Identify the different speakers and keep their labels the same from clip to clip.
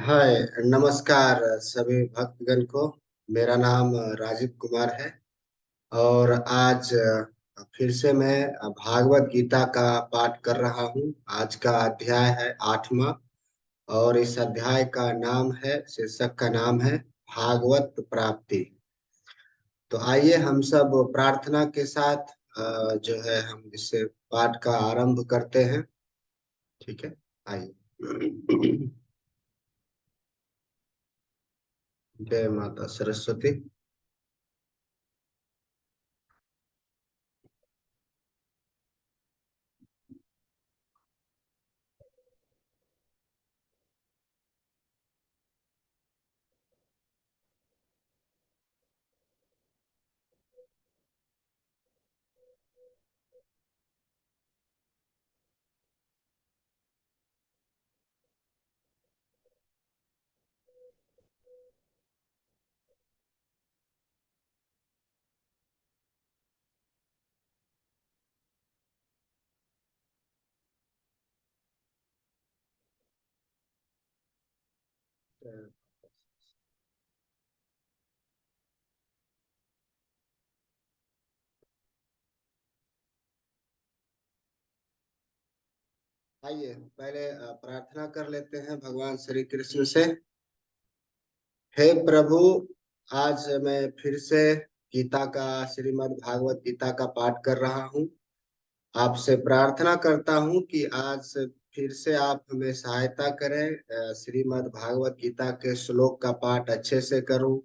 Speaker 1: हाय। नमस्कार सभी भक्तगण को। मेरा नाम राजीव कुमार है। और आज फिर से मैं भागवत गीता का पाठ कर रहा हूँ। आज का अध्याय है 8वां। और इस अध्याय का नाम है, शीर्षक का नाम है भागवत प्राप्ति। तो आइए हम सब प्रार्थना के साथ जो है हम इस पाठ का आरंभ करते हैं। ठीक है, आइए। जय माता सरस्वती। आइए पहले प्रार्थना कर लेते हैं भगवान श्री कृष्ण से। हे प्रभु, आज मैं फिर से गीता का, श्रीमद् भागवत गीता का पाठ कर रहा हूँ। आपसे प्रार्थना करता हूँ कि आज फिर से आप हमें सहायता करें। श्रीमद् भागवत गीता के श्लोक का पाठ अच्छे से करूं,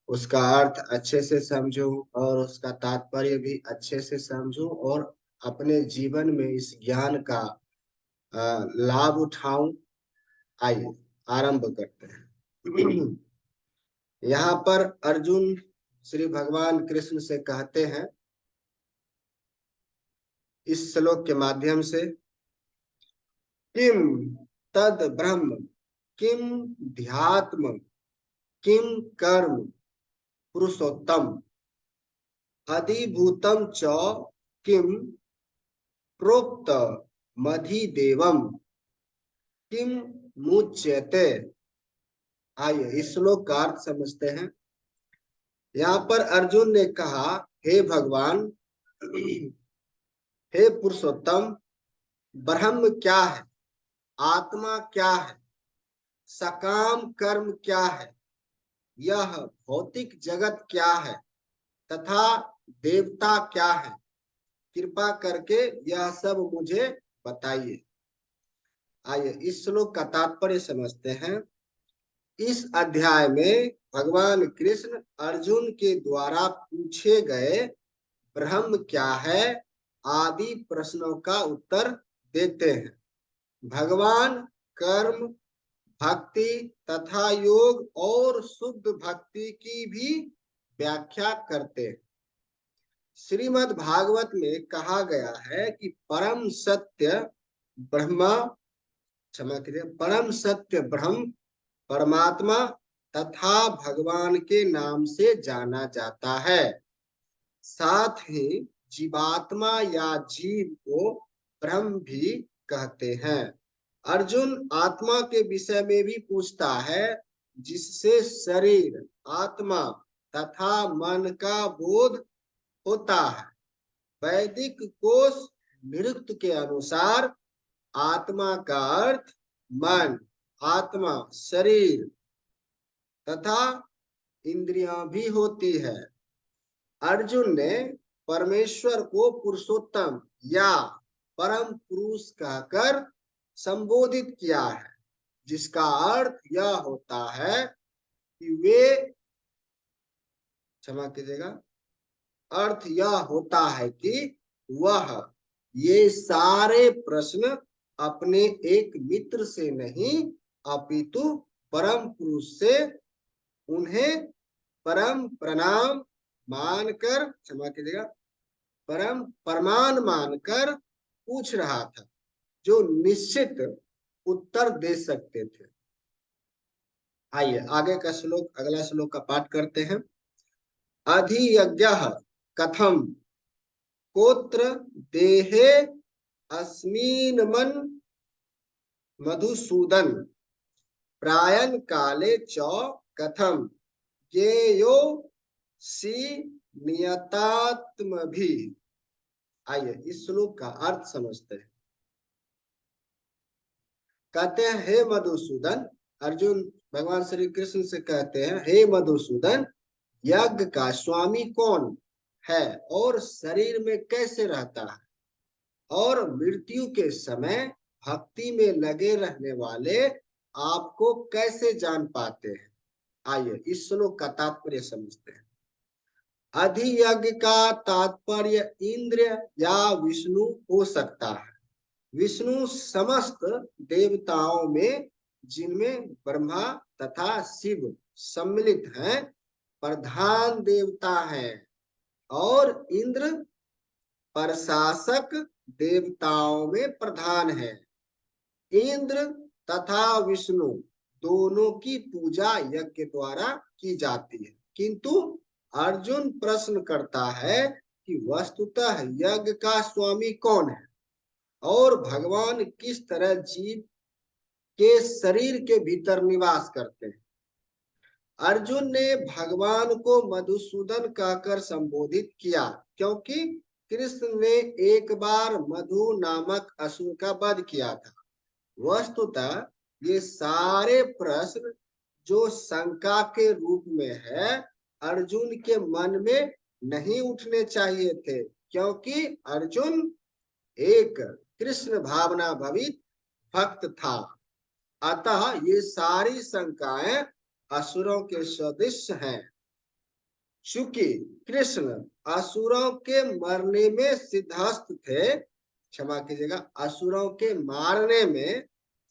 Speaker 1: उसका अर्थ अच्छे से समझूं और उसका तात्पर्य भी अच्छे से समझूं और अपने जीवन में इस ज्ञान का लाभ उठाऊं। आइए आरंभ करते हैं। यहाँ पर अर्जुन श्री भगवान कृष्ण से कहते हैं इस श्लोक के माध्यम से, किम तद ब्रह्म, किम ध्यात्म, किम कर्म पुरुषोत्तम, अधिभूतम च किम प्रोक्त मधिदेवम, किम मुच्यते। आइए इस श्लोक का अर्थ समझते हैं। यहाँ पर अर्जुन ने कहा, हे भगवान, हे पुरुषोत्तम, ब्रह्म क्या है, आत्मा क्या है, सकाम कर्म क्या है, यह भौतिक जगत क्या है तथा देवता क्या है, कृपा करके यह सब मुझे बताइए। आइए इस श्लोक का तात्पर्य समझते हैं। इस अध्याय में भगवान कृष्ण अर्जुन के द्वारा पूछे गए ब्रह्म क्या है आदि प्रश्नों का उत्तर देते हैं। भगवान कर्म, भक्ति तथा योग और शुद्ध भक्ति की भी व्याख्या करते हैं। श्रीमद् भागवत में कहा गया है कि परम सत्य ब्रह्मा, क्षमा कीजिए, परम सत्य ब्रह्म परमात्मा तथा भगवान के नाम से जाना जाता है। साथ ही जीवात्मा या जीव को ब्रह्म भी कहते हैं। अर्जुन आत्मा के विषय में भी पूछता है, जिससे शरीर, आत्मा तथा मन का बोध होता है। वैदिक कोश निरुक्त के अनुसार आत्मा का अर्थ मन, आत्मा, शरीर तथा इंद्रियां भी होती है। अर्जुन ने परमेश्वर को पुरुषोत्तम या परम पुरुष कहकर संबोधित किया है, जिसका अर्थ यह होता है कि वे, क्षमा कीजिएगा, अर्थ यह होता है कि वह ये सारे प्रश्न अपने एक मित्र से नहीं अपितु परम पुरुष से उन्हें परम प्रणाम मानकर, क्षमा कीजिएगा, परम प्रमाण मानकर पूछ रहा था, जो निश्चित उत्तर दे सकते थे। आइए आगे का श्लोक, अगला श्लोक का पाठ करते हैं। अधियज्ञ कथम कोत्र देहे अस्मिन् मन मधुसूदन प्रायन काले च कथम ज्ञेयो सी नियतात्म भी। आइए इस श्लोक का अर्थ समझते हैं। कहते हैं हे मधुसूदन, अर्जुन भगवान श्री कृष्ण से कहते हैं हे मधुसूदन, यज्ञ का स्वामी कौन है और शरीर में कैसे रहता है और मृत्यु के समय भक्ति में लगे रहने वाले आपको कैसे जान पाते हैं। आइए इस श्लोक का तात्पर्य समझते हैं। अधियज्ञ का तात्पर्य इंद्र या विष्णु हो सकता है। विष्णु समस्त देवताओं में, जिनमें ब्रह्मा तथा शिव सम्मिलित हैं, प्रधान देवता हैं और इंद्र प्रशासक देवताओं में प्रधान है। इंद्र तथा विष्णु दोनों की पूजा यज्ञ द्वारा की जाती है, किंतु अर्जुन प्रश्न करता है कि वस्तुतः यज्ञ का स्वामी कौन है और भगवान किस तरह जीव के शरीर के भीतर निवास करते हैं। अर्जुन ने भगवान को मधुसूदन कहकर संबोधित किया, क्योंकि कृष्ण ने एक बार मधु नामक असुर का वध किया था। वस्तुतः ये सारे प्रश्न जो शंका के रूप में है, अर्जुन के मन में नहीं उठने चाहिए थे, क्योंकि अर्जुन एक कृष्ण भावना भवित भक्त था। अतः ये सारी शंकाएं असुरों के सदृश हैं। चूंकि कृष्ण असुरों के मरने में सिद्धहस्त थे, क्षमा कीजिएगा, असुरों के मारने में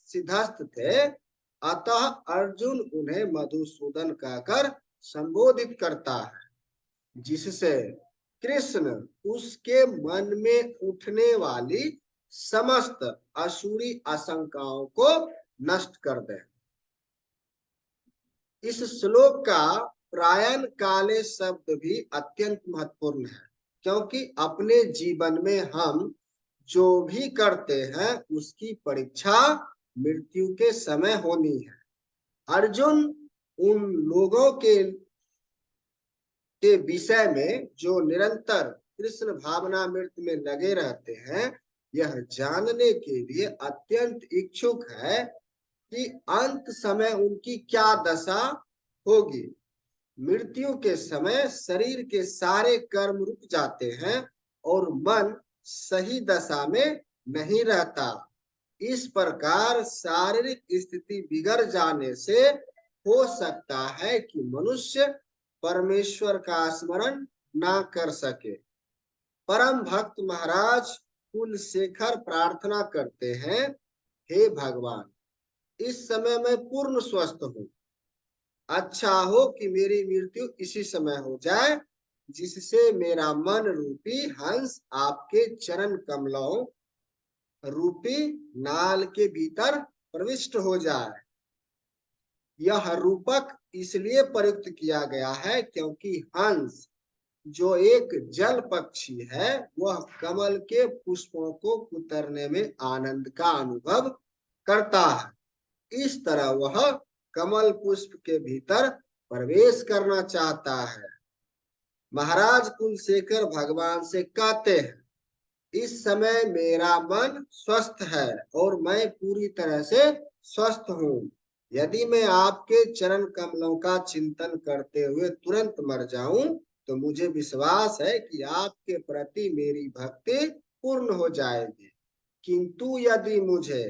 Speaker 1: सिद्धहस्त थे, अतः अर्जुन उन्हें मधुसूदन कहकर संबोधित करता है, जिससे कृष्ण उसके मन में उठने वाली समस्त असुरी आशंकाओं को नष्ट कर दे। इस श्लोक का प्रायन काले शब्द भी अत्यंत महत्वपूर्ण है, क्योंकि अपने जीवन में हम जो भी करते हैं उसकी परीक्षा मृत्यु के समय होनी है। अर्जुन उन लोगों के विषय में जो निरंतर कृष्ण भावनामृत में लगे रहते हैं, यह जानने के लिए अत्यंत इच्छुक है कि अंत समय उनकी क्या दशा होगी। मृत्यु के समय शरीर के सारे कर्म रुक जाते हैं और मन सही दशा में नहीं रहता। इस प्रकार शारीरिक स्थिति बिगड़ जाने से हो सकता है कि मनुष्य परमेश्वर का स्मरण ना कर सके। परम भक्त महाराज कुलशेखर प्रार्थना करते हैं, हे भगवान, इस समय मैं पूर्ण स्वस्थ हूँ। अच्छा हो कि मेरी मृत्यु इसी समय हो जाए, जिससे मेरा मन रूपी हंस आपके चरण कमलों रूपी नाल के भीतर प्रविष्ट हो जाए। यह रूपक इसलिए प्रयुक्त किया गया है क्योंकि हंस जो एक जल पक्षी है, वह कमल के पुष्पों को कुतरने में आनंद का अनुभव करता है। इस तरह वह कमल पुष्प के भीतर प्रवेश करना चाहता है। महाराज कुलशेखर भगवान से कहते हैं, इस समय मेरा मन स्वस्थ है और मैं पूरी तरह से स्वस्थ हूँ। यदि मैं आपके चरण कमलों का चिंतन करते हुए तुरंत मर जाऊं, तो मुझे विश्वास है कि आपके प्रति मेरी भक्ति पूर्ण हो जाएगी। किंतु यदि मुझे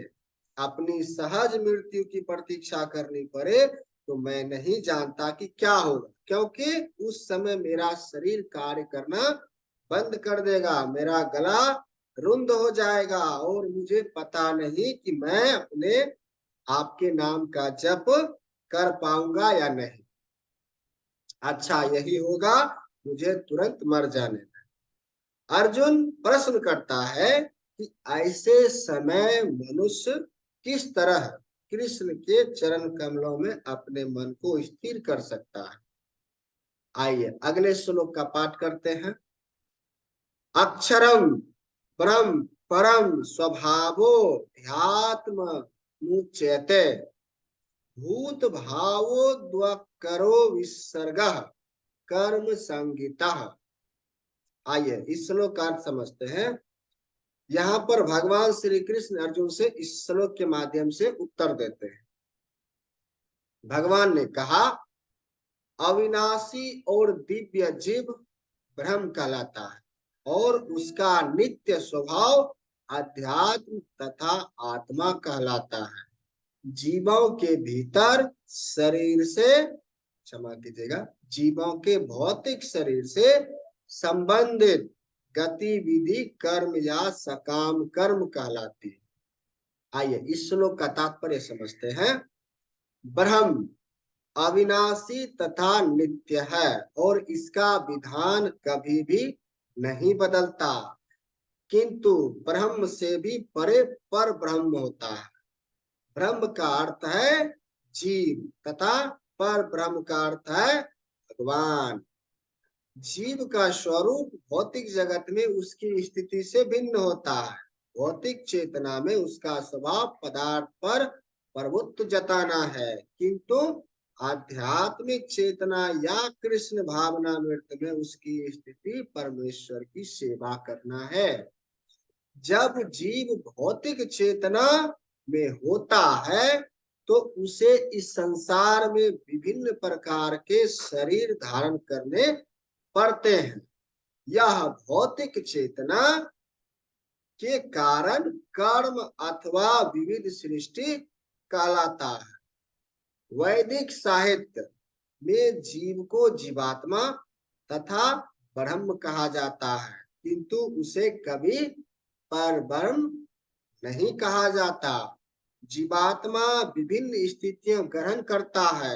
Speaker 1: अपनी सहज मृत्यु की प्रतीक्षा करनी पड़े, तो मैं नहीं जानता कि क्या होगा, क्योंकि उस समय मेरा शरीर कार्य करना बंद कर देगा, मेरा गला रुंध हो जाएगा और मुझे पता नहीं कि मैं अपने आपके नाम का जप कर पाऊंगा या नहीं। अच्छा यही होगा, मुझे तुरंत मर जाने में। अर्जुन प्रश्न करता है कि ऐसे समय मनुष्य किस तरह कृष्ण के चरण कमलों में अपने मन को स्थिर कर सकता है। आइए अगले श्लोक का पाठ करते हैं। अक्षरम परम परम स्वभावो ध्यात्म मुच्यते भूत भावोद्वकरो विसर्गः कर्म संगीतः। आइए इस श्लोक का अर्थ समझते हैं। यहाँ पर भगवान श्री कृष्ण अर्जुन से इस श्लोक के माध्यम से उत्तर देते हैं। भगवान ने कहा, अविनाशी और दिव्य जीव ब्रह्म कहलाता है और उसका नित्य स्वभाव अध्यात्म तथा आत्मा कहलाता है। जीवों के भीतर शरीर से, क्षमा कीजिएगा, जीवों के भौतिक शरीर से संबंधित गतिविधि कर्म या सकाम कर्म कहलाती है। आइए इस श्लोक का तात्पर्य समझते हैं। ब्रह्म अविनाशी तथा नित्य है और इसका विधान कभी भी नहीं बदलता, किंतु ब्रह्म से भी परे पर ब्रह्म होता है। ब्रह्म का अर्थ है जीव तथा पर ब्रह्म का अर्थ है भगवान। जीव का स्वरूप भौतिक जगत में उसकी स्थिति से भिन्न होता है। भौतिक चेतना में उसका स्वभाव पदार्थ पर प्रभुत्व जताना है, किंतु आध्यात्मिक चेतना या कृष्ण भावनामृत में उसकी स्थिति परमेश्वर की सेवा करना है। जब जीव भौतिक चेतना में होता है तो उसे इस संसार में विभिन्न प्रकार के शरीर धारण करने पड़ते हैं। यह भौतिक चेतना के कारण कर्म अथवा विविध सृष्टि कहलाता है। वैदिक साहित्य में जीव को जीवात्मा तथा ब्रह्म कहा जाता है, किंतु उसे कभी परब्रह्म नहीं कहा जाता। जीवात्मा विभिन्न स्थितियां ग्रहण करता है।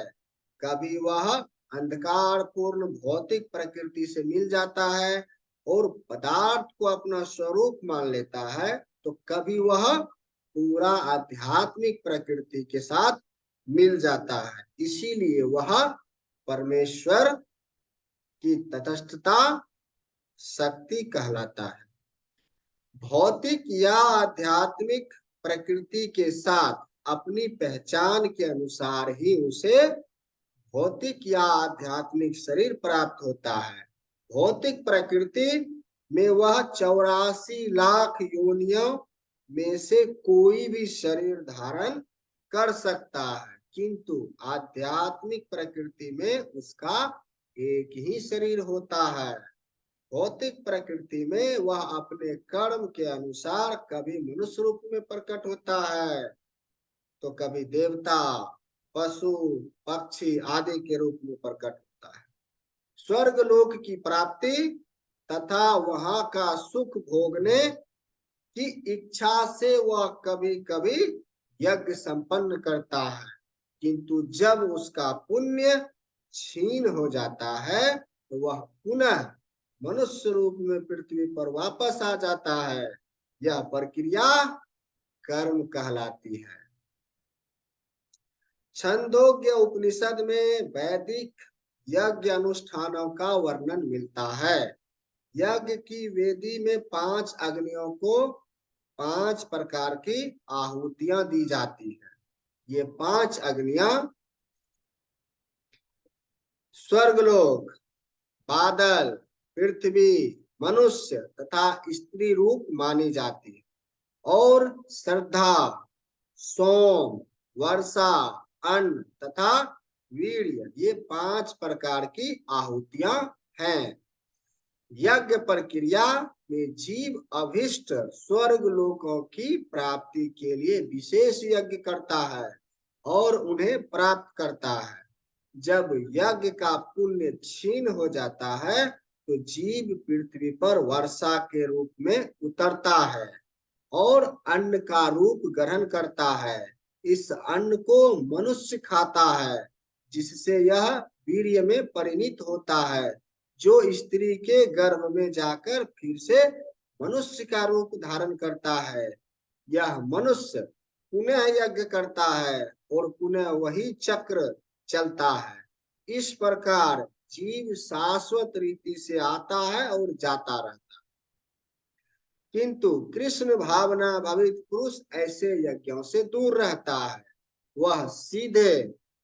Speaker 1: कभी वह अंधकार पूर्ण भौतिक प्रकृति से मिल जाता है और पदार्थ को अपना स्वरूप मान लेता है, तो कभी वह पूरा आध्यात्मिक प्रकृति के साथ मिल जाता है। इसीलिए वह परमेश्वर की तटस्थता शक्ति कहलाता है। भौतिक या आध्यात्मिक प्रकृति के साथ अपनी पहचान के अनुसार ही उसे भौतिक या आध्यात्मिक शरीर प्राप्त होता है। भौतिक प्रकृति में वह 84 लाख योनियों में से कोई भी शरीर धारण कर सकता है, किंतु आध्यात्मिक प्रकृति में उसका एक ही शरीर होता है। भौतिक प्रकृति में वह अपने कर्म के अनुसार कभी मनुष्य रूप में प्रकट होता है तो कभी देवता, पशु, पक्षी आदि के रूप में प्रकट होता है। स्वर्ग लोक की प्राप्ति तथा वहां का सुख भोगने की इच्छा से वह कभी कभी यज्ञ संपन्न करता है, किंतु जब उसका पुण्य क्षीण हो जाता है तो वह पुनः मनुष्य रूप में पृथ्वी पर वापस आ जाता है। यह प्रक्रिया कर्म कहलाती है। छंदोग्य उपनिषद में वैदिक यज्ञ अनुष्ठानों का वर्णन मिलता है। यज्ञ की वेदी में 5 अग्नियों को 5 प्रकार की आहुतियां दी जाती है। ये 5 अग्नियां स्वर्गलोक, बादल, पृथ्वी, मनुष्य तथा स्त्री रूप मानी जाती है और श्रद्धा, सोम, वर्षा, अन्न तथा वीर्य, ये 5 प्रकार की आहुतियां हैं। यज्ञ प्रक्रिया में जीव अभिष्ट स्वर्ग लोकों की प्राप्ति के लिए विशेष यज्ञ करता है और उन्हें प्राप्त करता है। जब यज्ञ का पुण्य क्षीण हो जाता है तो जीव पृथ्वी पर वर्षा के रूप में उतरता है और अन्न का रूप ग्रहण करता है। इस अन्न को मनुष्य खाता है, जिससे यह वीर्य में परिणित होता है, जो स्त्री के गर्भ में जाकर फिर से मनुष्य का रूप धारण करता है। यह मनुष्य पुनः यज्ञ करता है और पुनः वही चक्र चलता है। इस प्रकार जीव शाश्वत रीति से आता है और जाता रहता है, किंतु कृष्ण भावना भावित पुरुष ऐसे यज्ञों से दूर रहता है। वह सीधे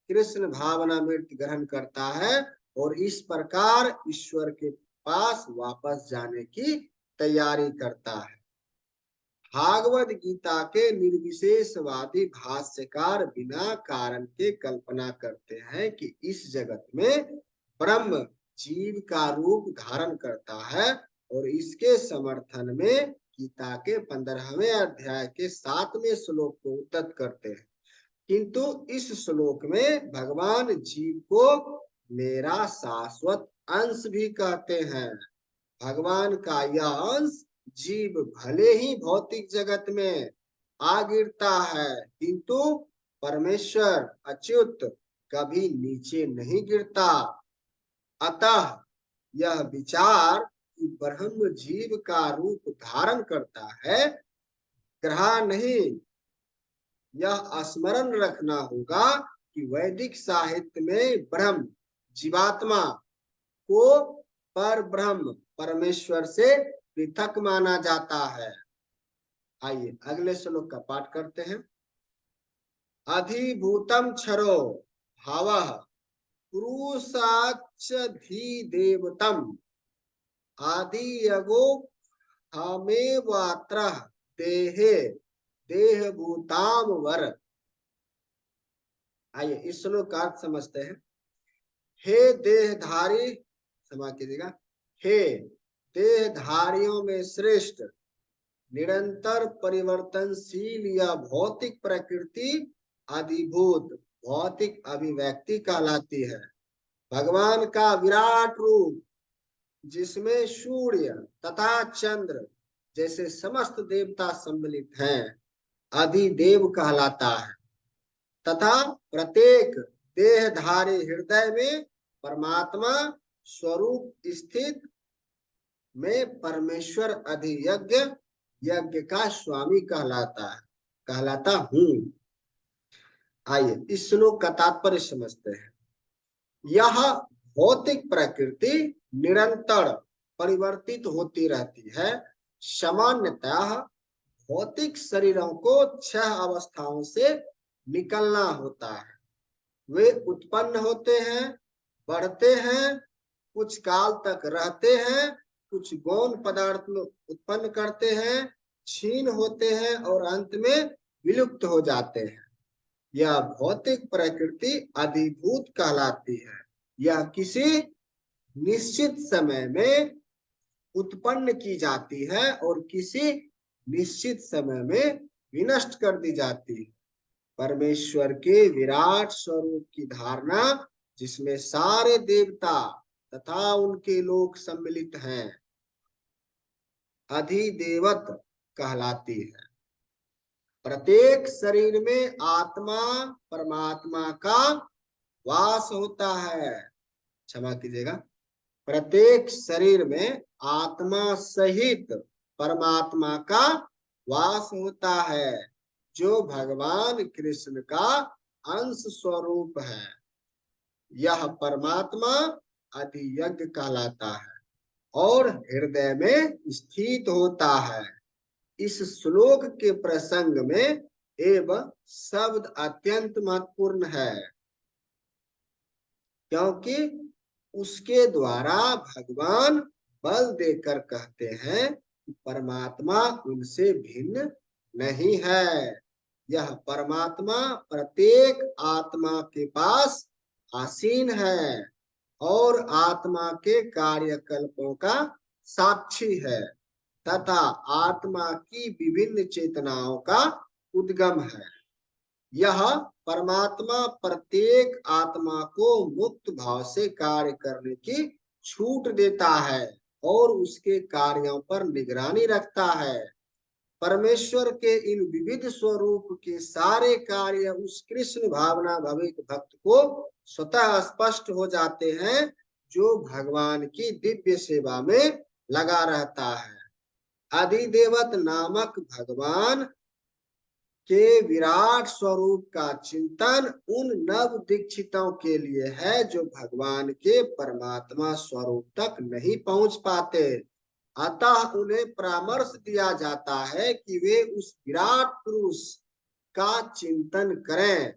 Speaker 1: कृष्ण भावनामृत ग्रहण करता है और इस प्रकार ईश्वर के पास वापस जाने की तैयारी करता है। भागवत गीता के निर्विशेषवादी भाष्यकार बिना कारण के कल्पना करते हैं कि इस जगत में ब्रह्म जीव का रूप धारण करता है और इसके समर्थन में गीता के 15वें अध्याय के 7वें श्लोक को उद्धृत करते हैं। किंतु इस श्लोक में भगवान जीव को मेरा शाश्वत अंश भी कहते हैं। भगवान का यह अंश जीव भले ही भौतिक जगत में आ गिरता है, किंतु परमेश्वर अच्युत कभी नीचे नहीं गिरता। अतः यह विचार कि ब्रह्म जीव का रूप धारण करता है, ग्रह नहीं, यह स्मरण रखना होगा कि वैदिक साहित्य में ब्रह्म जीवात्मा को पर ब्रह्म परमेश्वर से पृथक माना जाता है। आइए अगले श्लोक का पाठ करते हैं। अधिभूतम क्षरो भावः पुरुषाच्च आदि यगो हमेवात्र देहे देहभूताम वर। आइए इस श्लोक का अर्थ समझते हैं। हे देहधारी, क्षमा कीजिएगा, हे देहधारियों में श्रेष्ठ, निरंतर परिवर्तनशील यह भौतिक प्रकृति अधिभूत भौतिक अभिव्यक्ति कहलाती है। भगवान का विराट रूप जिसमें सूर्य तथा चंद्र जैसे समस्त देवता सम्मिलित हैं अधिदेव कहलाता है तथा प्रत्येक देहधारी हृदय में परमात्मा स्वरूप स्थित में परमेश्वर अधियज्ञ यज्ञ का स्वामी कहलाता हूं। आइए इस श्लोक का तात्पर्य समझते हैं। यह भौतिक प्रकृति निरंतर परिवर्तित होती रहती है। सामान्यतः भौतिक शरीरों को 6 अवस्थाओं से निकलना होता है। वे उत्पन्न होते हैं, बढ़ते हैं, कुछ काल तक रहते हैं, कुछ गौण पदार्थ उत्पन्न करते हैं, क्षीण होते हैं और अंत में विलुप्त हो जाते हैं। यह भौतिक प्रकृति अधिभूत कहलाती है। यह किसी निश्चित समय में उत्पन्न की जाती है और किसी निश्चित समय में विनष्ट कर दी जाती है। परमेश्वर के विराट स्वरूप की धारणा जिसमें सारे देवता तथा उनके लोग सम्मिलित हैं अधिदेवत कहलाती है। प्रत्येक शरीर में आत्मा परमात्मा का वास होता है। क्षमा कीजिएगा, प्रत्येक शरीर में आत्मा सहित परमात्मा का वास होता है जो भगवान कृष्ण का अंश स्वरूप है। यह परमात्मा अधियज्ञ कहलाता है और हृदय में स्थित होता है। इस श्लोक के प्रसंग में एवं शब्द अत्यंत महत्वपूर्ण है क्योंकि उसके द्वारा भगवान बल देकर कहते हैं कि परमात्मा उनसे भिन्न नहीं है। यह परमात्मा प्रत्येक आत्मा के पास आसीन है और आत्मा के कार्यकल्पों का साक्षी है तथा आत्मा की विभिन्न चेतनाओं का उद्गम है। यह परमात्मा प्रत्येक आत्मा को मुक्त भाव से कार्य करने की छूट देता है और उसके कार्यों पर निगरानी रखता है। परमेश्वर के इन विविध स्वरूप के सारे कार्य उस कृष्ण भावना भवित भक्त को स्वतः स्पष्ट हो जाते हैं जो भगवान की दिव्य सेवा में लगा रहता है। अधिदेवत नामक भगवान के विराट स्वरूप का चिंतन उन नव दीक्षितों के लिए है जो भगवान के परमात्मा स्वरूप तक नहीं पहुंच पाते। अतः उन्हें परामर्श दिया जाता है कि वे उस विराट पुरुष का चिंतन करें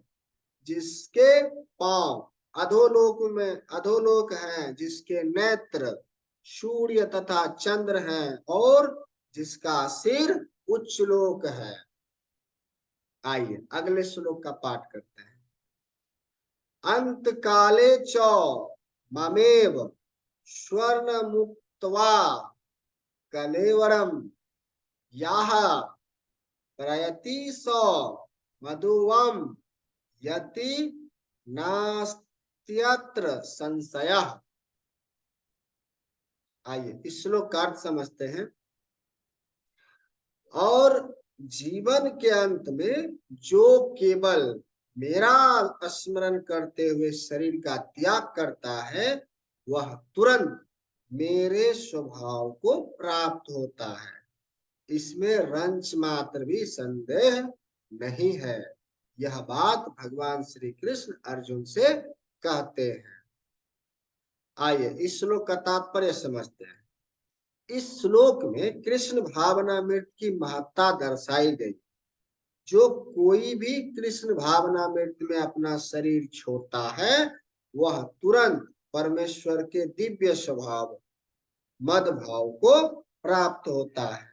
Speaker 1: जिसके पांव अधोलोक हैं, जिसके नेत्र सूर्य तथा चंद्र हैं, और जिसका सिर उच्च लोक है। आइए अगले श्लोक का पाठ करते हैं। अंत काले च ममेव स्वर्ण मुक्त्वा कलेवरम याह प्रयति स मधुवम यति नास्त्यत्र संशयः। आइए इस श्लोक का अर्थ समझते हैं। और जीवन के अंत में जो केवल मेरा स्मरण करते हुए शरीर का त्याग करता है, वह तुरंत मेरे स्वभाव को प्राप्त होता है। इसमें रंच मात्र भी संदेह नहीं है। यह बात भगवान श्री कृष्ण अर्जुन से कहते हैं। आइए इस श्लोक का तात्पर्य समझते हैं। इस श्लोक में कृष्ण भावनामृत की महत्ता दर्शाई गई। जो कोई भी कृष्ण भावनामृत में अपना शरीर छोड़ता है, वह तुरंत परमेश्वर के दिव्य स्वभाव मद भाव को प्राप्त होता है।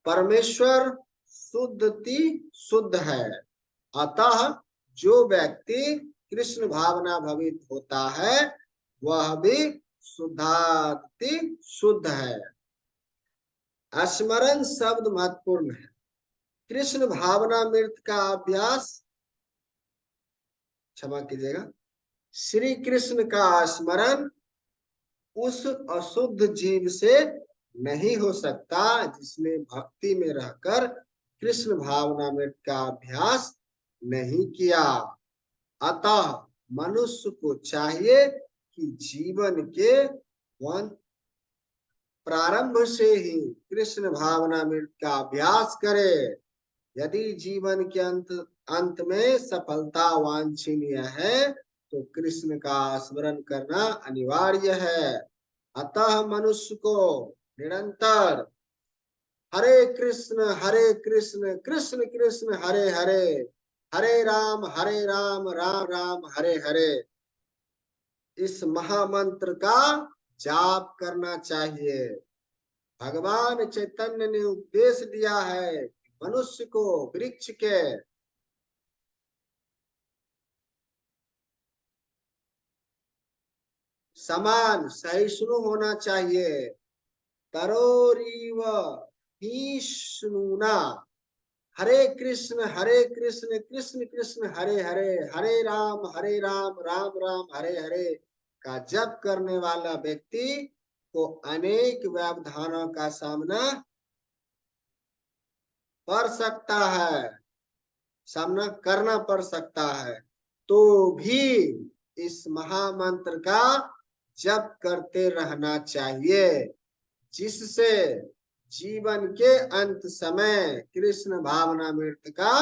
Speaker 1: परमेश्वर शुद्ध है, अतः जो व्यक्ति कृष्ण भावना भवित होता है, वह भी शुद्धाति शुद्ध है। स्मरण शब्द महत्वपूर्ण है। कृष्ण भावनामृत का अभ्यास, क्षमा कीजिएगा, श्री कृष्ण का स्मरण उस अशुद्ध जीव से नहीं हो सकता जिसने भक्ति में रहकर कृष्ण भावनामृत का अभ्यास नहीं किया। अतः मनुष्य को चाहिए कि जीवन के प्रारंभ से ही कृष्ण भावनामृत का अभ्यास करे। यदि जीवन के अंत में सफलता वांछनीय है, तो कृष्ण का स्मरण करना अनिवार्य है। अतः मनुष्य को निरंतर हरे कृष्ण कृष्ण कृष्ण हरे हरे, हरे राम राम राम हरे हरे, इस महामंत्र का जाप करना चाहिए। भगवान चैतन्य ने उपदेश दिया है कि मनुष्य को वृक्ष के समान सहिष्णु होना चाहिए। तरोरीव हिष्णुना, हरे कृष्ण कृष्ण कृष्ण हरे हरे, हरे राम राम राम हरे हरे का जप करने वाला व्यक्ति को अनेक व्यवधानों का सामना करना पड़ सकता है, तो भी इस महामंत्र का जप करते रहना चाहिए, जिससे जीवन के अंत समय कृष्ण भावनामृत का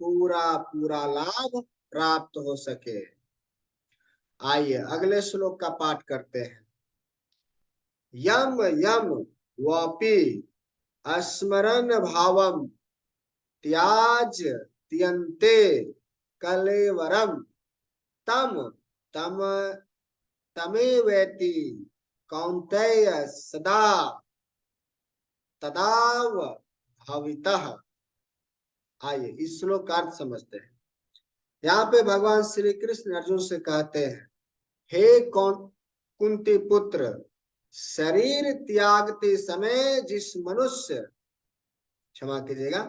Speaker 1: पूरा लाभ प्राप्त हो सके। आइए अगले श्लोक का पाठ करते हैं। यम यम वापि स्मरण भावम त्याज त्यन्ते कलेवरम तम तम तमेवेति कौन्तेय सदा तदाव भावितः। आइए इस श्लोक का अर्थ समझते हैं। यहाँ पे भगवान श्री कृष्ण अर्जुन से कहते हैं, हे कुंती पुत्र, शरीर त्यागते समय जिस मनुष्य, क्षमा कीजिएगा,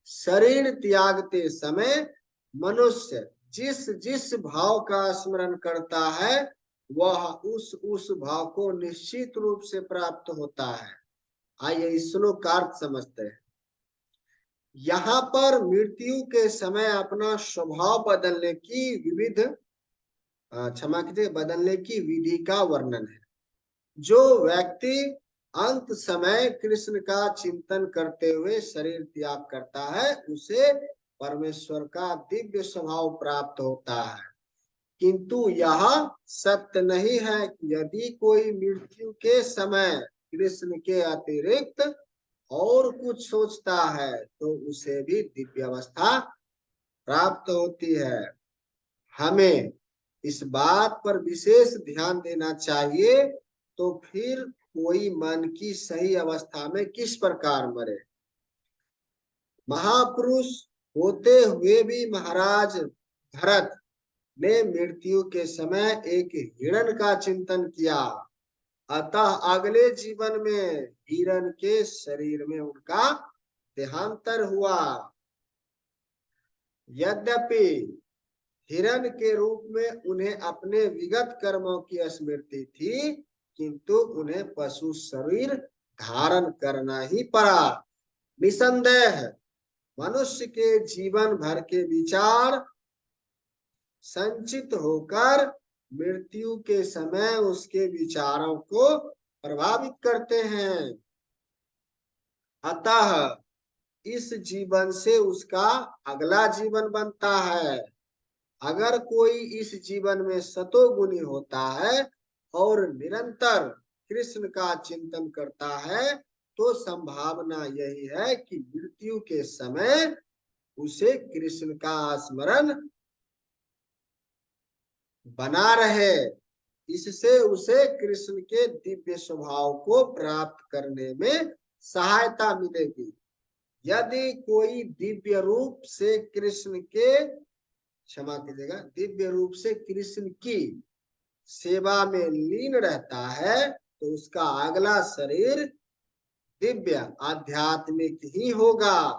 Speaker 1: शरीर त्यागते समय मनुष्य जिस जिस भाव का स्मरण करता है, वह उस भाव को निश्चित रूप से प्राप्त होता है। आइए इस श्लोक का अर्थ समझते हैं। यहाँ पर मृत्यु के समय अपना स्वभाव बदलने की बदलने की विधि का वर्णन है। जो व्यक्ति अंत समय कृष्ण का चिंतन करते हुए शरीर त्याग करता है, उसे परमेश्वर का दिव्य स्वभाव प्राप्त होता है। किंतु यह सत्य नहीं है कि यदि कोई मृत्यु के समय कृष्ण के अतिरिक्त और कुछ सोचता है, तो उसे भी दिव्य अवस्था प्राप्त होती है। हमें इस बात पर विशेष ध्यान देना चाहिए, तो फिर कोई मन की सही अवस्था में किस प्रकार मरे। महापुरुष होते हुए भी महाराज भरत ने मृत्यु के समय एक हिरण का चिंतन किया, अतः अगले जीवन में हिरण के शरीर में उनका देहांतर हुआ। यद्यपि हिरण के रूप में उन्हें अपने विगत कर्मों की स्मृति थी, किंतु उन्हें पशु शरीर धारण करना ही पड़ा। निसंदेह मनुष्य के जीवन भर के विचार संचित होकर मृत्यु के समय उसके विचारों को प्रभावित करते हैं। अतः इस जीवन से उसका अगला जीवन बनता है। अगर कोई इस जीवन में सतोगुणी होता है और निरंतर कृष्ण का चिंतन करता है, तो संभावना यही है कि मृत्यु के समय उसे कृष्ण का स्मरण बना रहे। इससे उसे कृष्ण के दिव्य स्वभाव को प्राप्त करने में सहायता मिलेगी। यदि कोई दिव्य रूप से कृष्ण के, क्षमा कीजिएगा, दिव्य रूप से कृष्ण की सेवा में लीन रहता है, तो उसका अगला शरीर दिव्य आध्यात्मिक ही होगा,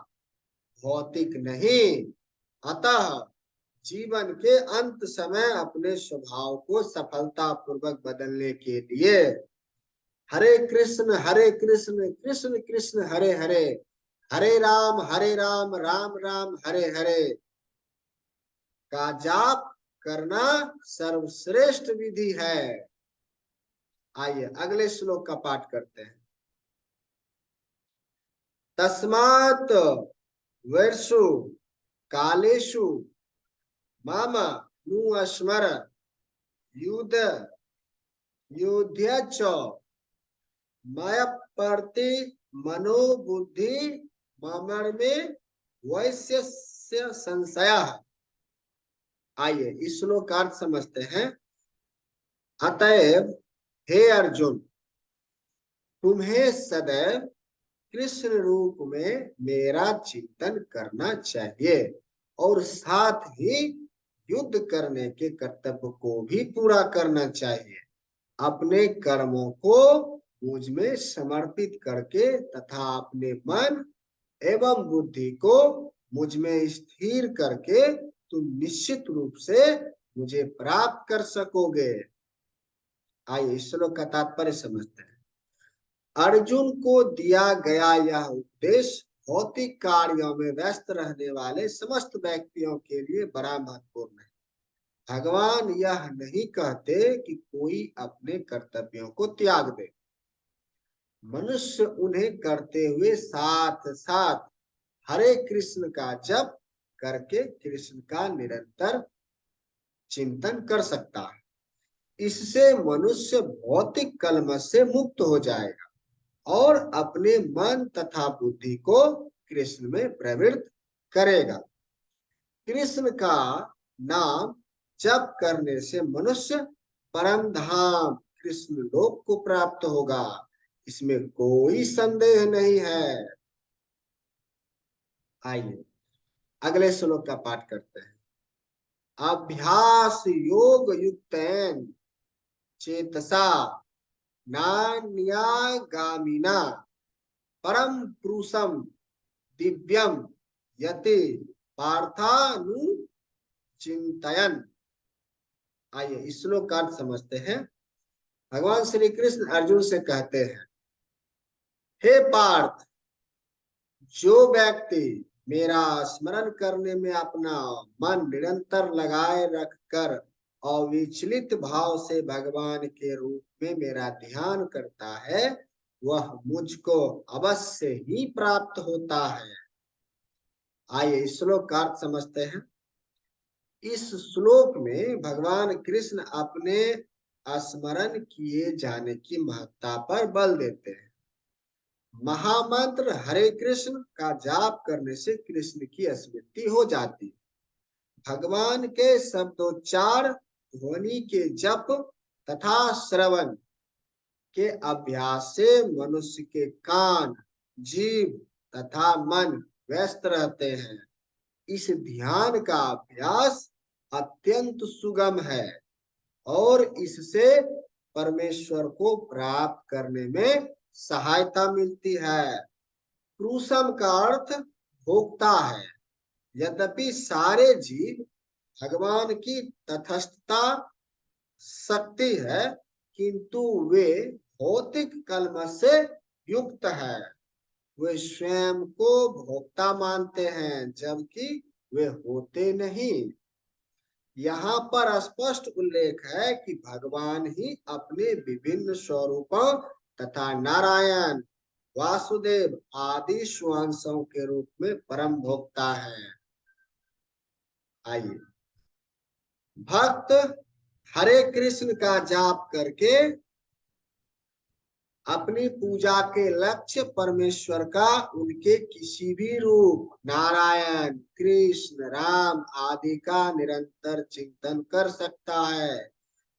Speaker 1: भौतिक नहीं। अतः जीवन के अंत समय अपने स्वभाव को सफलता पूर्वक बदलने के लिए हरे कृष्ण कृष्ण कृष्ण हरे हरे, हरे राम राम हरे हरे का जाप करना सर्वश्रेष्ठ विधि है। आइए अगले श्लोक का पाठ करते हैं। तस्मात् वर्षु कालेषु मम नुस्मर युद्ध युध्य च मय प्रति मनोबुद्धि ममर्मे वैश्य संशय। आइए इस श्लोक का अर्थ समझते हैं। अतएव हे अर्जुन, तुम्हें सदैव कृष्ण रूप में मेरा चिंतन करना चाहिए और साथ ही युद्ध करने के कर्तव्य को भी पूरा करना चाहिए। अपने कर्मों को मुझ में समर्पित करके तथा अपने मन एवं बुद्धि को मुझ में स्थिर करके तुम निश्चित रूप से मुझे प्राप्त कर सकोगे। आइए इस श्लोक का तात्पर्य समझते हैं। अर्जुन को दिया गया यह उपदेश भौतिक कार्यों में व्यस्त रहने वाले समस्त व्यक्तियों के लिए बड़ा महत्वपूर्ण है। भगवान यह नहीं कहते कि कोई अपने कर्तव्यों को त्याग दे। मनुष्य उन्हें करते हुए साथ साथ हरे कृष्ण का जप करके कृष्ण का निरंतर चिंतन कर सकता है। इससे मनुष्य भौतिक कलमश से मुक्त हो जाएगा और अपने मन तथा बुद्धि को कृष्ण में प्रवृत्त करेगा। कृष्ण का नाम जप करने से मनुष्य परम धाम कृष्ण लोक को प्राप्त होगा, इसमें कोई संदेह नहीं है। आइए अगले श्लोक का पाठ करते हैं। अभ्यास योग युक्तैन चेतसा नान्यागामिना परम पुरुषम दिव्यम यति पार्थानु चिंतयन। आइए इस श्लोक का अर्थ समझते हैं। भगवान श्री कृष्ण अर्जुन से कहते हैं, हे पार्थ, जो व्यक्ति मेरा स्मरण करने में अपना मन निरंतर लगाए रखकर अविचलित भाव से भगवान के रूप में मेरा ध्यान करता है, वह मुझको अवश्य ही प्राप्त होता है। आइए इस श्लोक का अर्थ समझते हैं। इस श्लोक में भगवान कृष्ण अपने स्मरण किए जाने की महत्ता पर बल देते हैं। महामंत्र हरे कृष्ण का जाप करने से कृष्ण की स्मृति हो जाती है। भगवान के शब्दोच्चार, ध्वनि के जप तथा श्रवण के अभ्यास से मनुष्य के कान, जीभ तथा मन व्यस्त रहते हैं। इस ध्यान का अभ्यास अत्यंत सुगम है और इससे परमेश्वर को प्राप्त करने में सहायता मिलती है। क्रूसम का अर्थ भोक्ता है। यद्यपि सारे जीव भगवान की तटस्थता शक्ति है, किंतु वे भौतिक कलमश से युक्त है। वे स्वयं को भोक्ता मानते हैं, जबकि वे होते नहीं। यहाँ पर स्पष्ट उल्लेख है कि भगवान ही अपने विभिन्न स्वरूपों तथा नारायण, वासुदेव आदि स्वांशों के रूप में परम भोक्ता है। आइए, भक्त हरे कृष्ण का जाप करके अपनी पूजा के लक्ष्य परमेश्वर का उनके किसी भी रूप नारायण, कृष्ण, राम आदि का निरंतर चिंतन कर सकता है।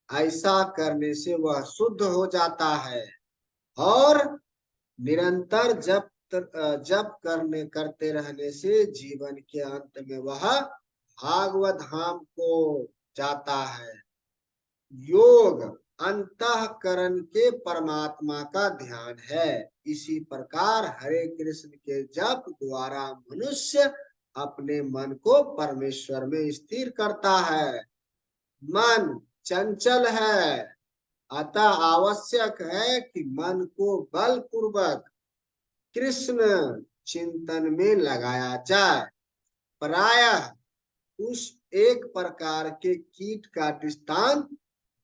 Speaker 1: ऐसा करने से वह शुद्ध हो जाता है और निरंतर जप करते रहने से जीवन के अंत में वह भागवत धाम को जाता है। योग अंतःकरण के परमात्मा का ध्यान है। इसी प्रकार हरे कृष्ण के जप द्वारा मनुष्य अपने मन को परमेश्वर में स्थिर करता है। मन चंचल है, अतः आवश्यक है कि मन को बलपूर्वक कृष्ण चिंतन में लगाया जाए। प्रायः उस एक प्रकार के कीट का दृष्टांत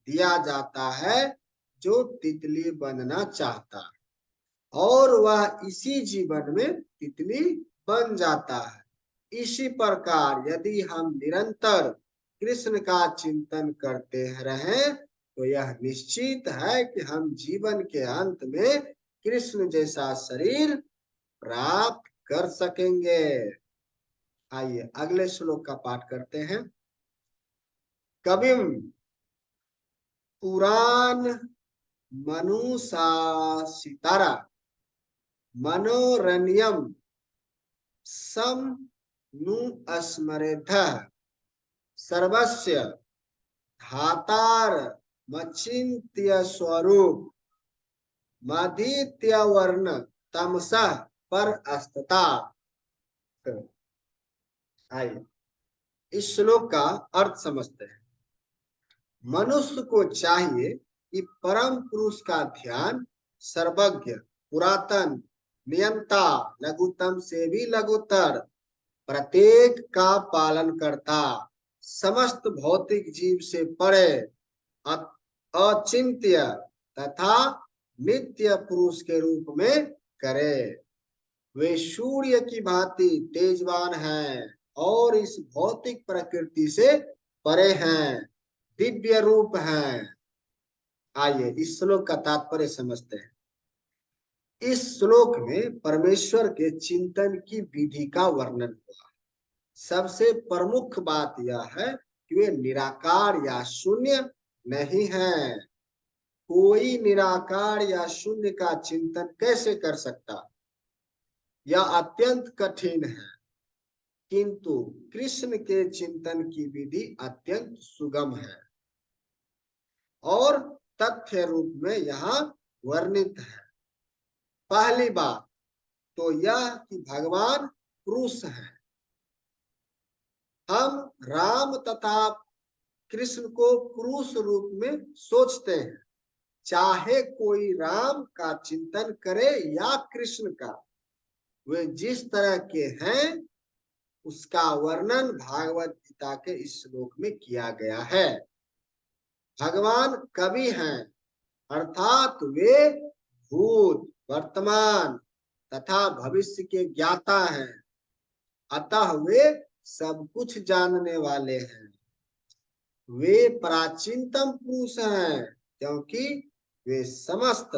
Speaker 1: दिया जाता है जो तितली बनना चाहता है और वह इसी जीवन में तितली बन जाता है। इसी प्रकार यदि हम निरंतर कृष्ण का चिंतन करते रहें तो यह निश्चित है कि हम जीवन के अंत में कृष्ण जैसा शरीर प्राप्त कर सकेंगे। आइए अगले श्लोक का पाठ करते हैं। कविम पुराण मनुशासितारा मनोरण्यम सम नु स्मरेथ सर्वस्य धातार मचिंत्य स्वरूप मदित्य वर्ण तमसः पर अस्तता। आइए इस श्लोक का अर्थ समझते हैं। मनुष्य को चाहिए कि परम पुरुष का ध्यान सर्वज्ञ, पुरातन, नियंता, लघुतम से भी लघुतर, प्रत्येक का पालन करता, समस्त भौतिक जीव से परे, अचिंत्य तथा नित्य पुरुष के रूप में करे। वे सूर्य की भांति तेजवान हैं और इस भौतिक प्रकृति से परे हैं, दिव्य रूप हैं। आइए इस श्लोक का तात्पर्य समझते हैं। इस श्लोक में परमेश्वर के चिंतन की विधि का वर्णन हुआ। सबसे प्रमुख बात यह है कि वे निराकार या शून्य नहीं है। कोई निराकार या शून्य का चिंतन कैसे कर सकता? यह अत्यंत कठिन है, किंतु कृष्ण के चिंतन की विधि अत्यंत सुगम है और तथ्य रूप में यहाँ वर्णित है। पहली बात तो यह कि भगवान पुरुष है। हम राम तथा कृष्ण को पुरुष रूप में सोचते हैं। चाहे कोई राम का चिंतन करे या कृष्ण का, वे जिस तरह के हैं उसका वर्णन भागवत गीता के इस श्लोक में किया गया है। भगवान कवि हैं, अर्थात वे भूत, वर्तमान तथा भविष्य के ज्ञाता हैं, अतः वे सब कुछ जानने वाले हैं। वे प्राचीनतम पुरुष हैं क्योंकि वे समस्त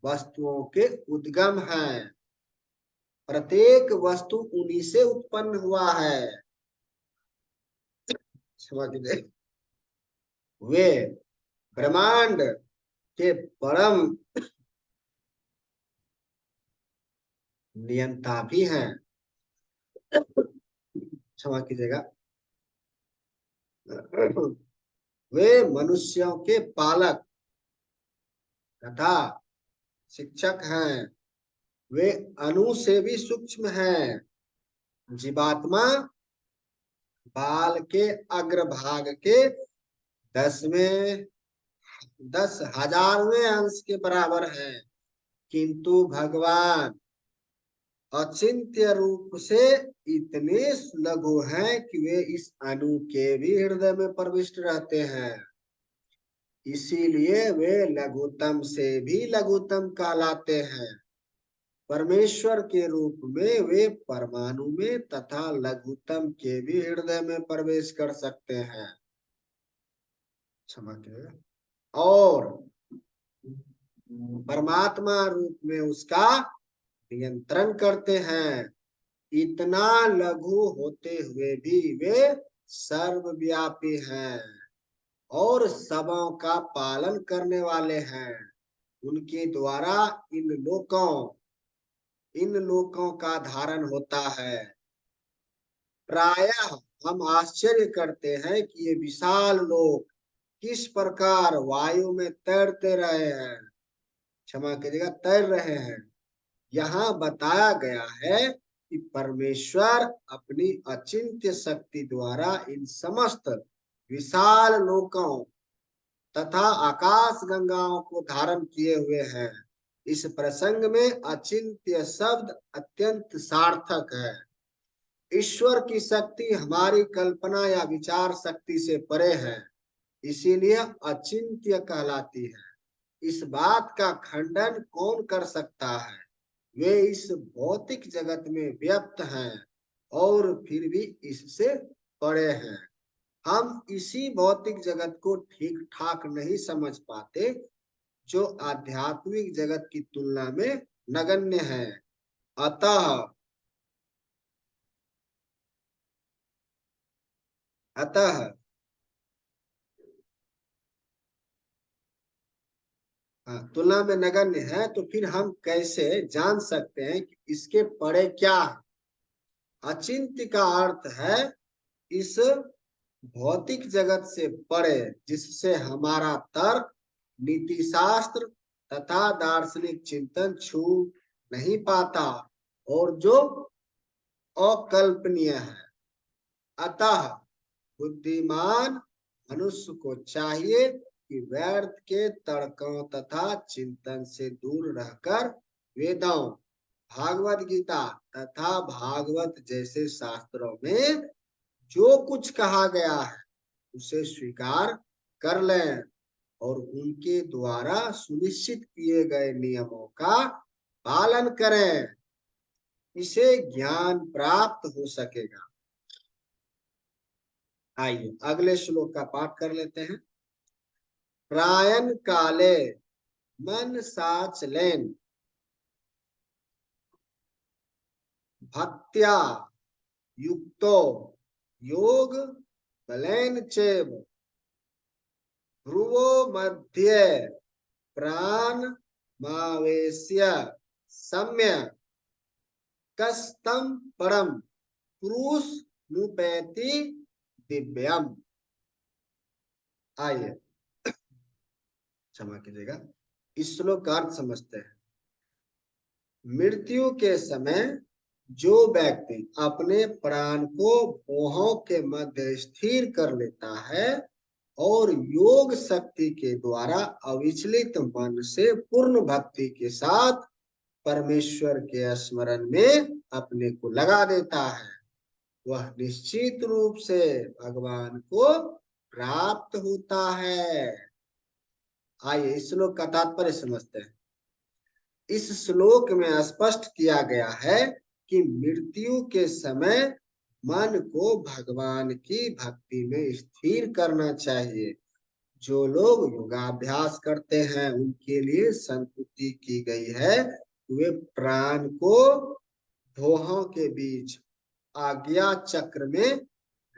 Speaker 1: वस्तुओं के उद्गम हैं। प्रत्येक वस्तु उन्हीं से उत्पन्न हुआ है। क्षमा कीजिए, वे ब्रह्मांड के परम नियंता भी हैं। क्षमा कीजिएगा, वे मनुष्यों के पालक तथा शिक्षक हैं। वे अणु से भी सूक्ष्म हैं। जीवात्मा बाल के अग्रभाग के 10,000वें अंश के बराबर है, किंतु भगवान अचिंत्य रूप से इतने लघु हैं कि वे इस अणु के भी हृदय में प्रविष्ट रहते हैं। इसीलिए वे लघुतम से भी लघुतम कहलाते हैं। परमेश्वर के रूप में वे परमाणु में तथा लघुतम के भी हृदय में प्रवेश कर सकते हैं। क्षमा करें। और परमात्मा रूप में उसका नियंत्रण करते हैं। इतना लघु होते हुए भी वे सर्वव्यापी हैं और सबों का पालन करने वाले हैं। उनके द्वारा इन लोकों का धारण होता है। प्रायः हम आश्चर्य करते हैं कि ये विशाल लोक किस प्रकार वायु में तैरते रहे हैं, क्षमा कीजिएगा, तैर रहे हैं। यहाँ बताया गया है कि परमेश्वर अपनी अचिंत्य शक्ति द्वारा इन समस्त विशाल लोकों तथा आकाश गंगाओं को धारण किए हुए हैं। इस प्रसंग में अचिंत्य शब्द अत्यंत सार्थक है। ईश्वर की शक्ति हमारी कल्पना या विचार शक्ति से परे है, इसीलिए अचिंत्य कहलाती है। इस बात का खंडन कौन कर सकता है? वे इस भौतिक जगत में व्यक्त हैं और फिर भी इससे परे हैं। हम इसी भौतिक जगत को ठीक ठाक नहीं समझ पाते, जो आध्यात्मिक जगत की तुलना में नगण्य है। अतः अतः तुलना में नगण्य है, तो फिर हम कैसे जान सकते हैं कि इसके परे क्या है? अचिंत्य का अर्थ है इस भौतिक जगत से परे, जिससे हमारा तर्क, नीति शास्त्र तथा दार्शनिक चिंतन छू नहीं पाता और जो अकल्पनीय है। अतः बुद्धिमान मनुष्य को चाहिए कि व्यर्थ के तर्कों तथा चिंतन से दूर रहकर वेदों, भागवत गीता तथा भागवत जैसे शास्त्रों में जो कुछ कहा गया है उसे स्वीकार कर लें और उनके द्वारा सुनिश्चित किए गए नियमों का पालन करें। इसे ज्ञान प्राप्त हो सकेगा। आइए अगले श्लोक का पाठ कर लेते हैं। प्रायन काले मन साच लेन भक्त्या युक्तो योग बलेन चेव ध्रुवो मध्य प्राण मावेश्य सम्य कस्तम परम पुरुष नुपैति दिव्यम। आइए क्षमा कीजिएगा, इस श्लोक का अर्थ समझते हैं। मृत्यु के समय जो व्यक्ति अपने प्राण को भौहों के मध्य स्थिर कर लेता है और योग शक्ति के द्वारा अविचलित मन से पूर्ण भक्ति के साथ परमेश्वर के स्मरण में अपने को लगा देता है, वह निश्चित रूप से भगवान को प्राप्त होता है। आइए इस श्लोक का तात्पर्य समझते हैं। इस श्लोक में स्पष्ट किया गया है कि मृत्यु के समय मन को भगवान की भक्ति में स्थिर करना चाहिए। जो लोग योगाभ्यास करते हैं उनके लिए संस्तुति की गई है, वे प्राण को भौहों के बीच आज्ञा चक्र में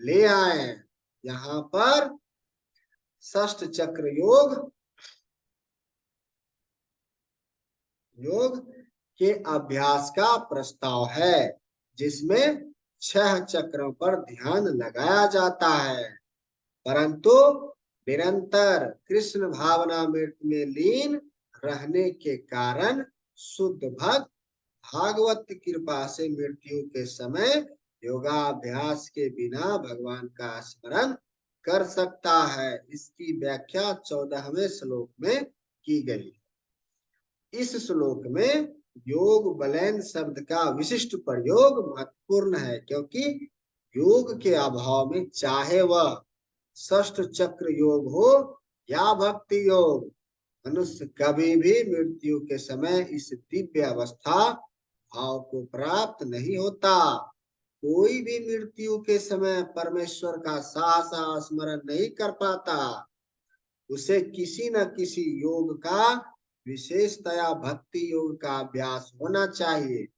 Speaker 1: ले आए। यहाँ पर षष्ठ चक्र योग के अभ्यास का प्रस्ताव है, जिसमें 6 चक्रों पर ध्यान लगाया जाता है, परंतु निरंतर कृष्ण भावना में लीन रहने के कारण शुद्ध भक्त भागवत कृपा से मृत्यु के समय योगाभ्यास के बिना भगवान का स्मरण कर सकता है। इसकी व्याख्या 14वें श्लोक में की गई। इस श्लोक में योग बलैन शब्द का विशिष्ट प्रयोग महत्वपूर्ण है, क्योंकि योग के अभाव में चाहे वह षष्ठ चक्र योग हो या भक्ति योग, मनुष्य कभी भी मृत्यु के समय इस दिव्य अवस्था भाव को प्राप्त नहीं होता। कोई भी मृत्यु के समय परमेश्वर का सहसा स्मरण नहीं कर पाता। उसे किसी न किसी योग का, विशेषतया भक्ति योग का अभ्यास होना चाहिए।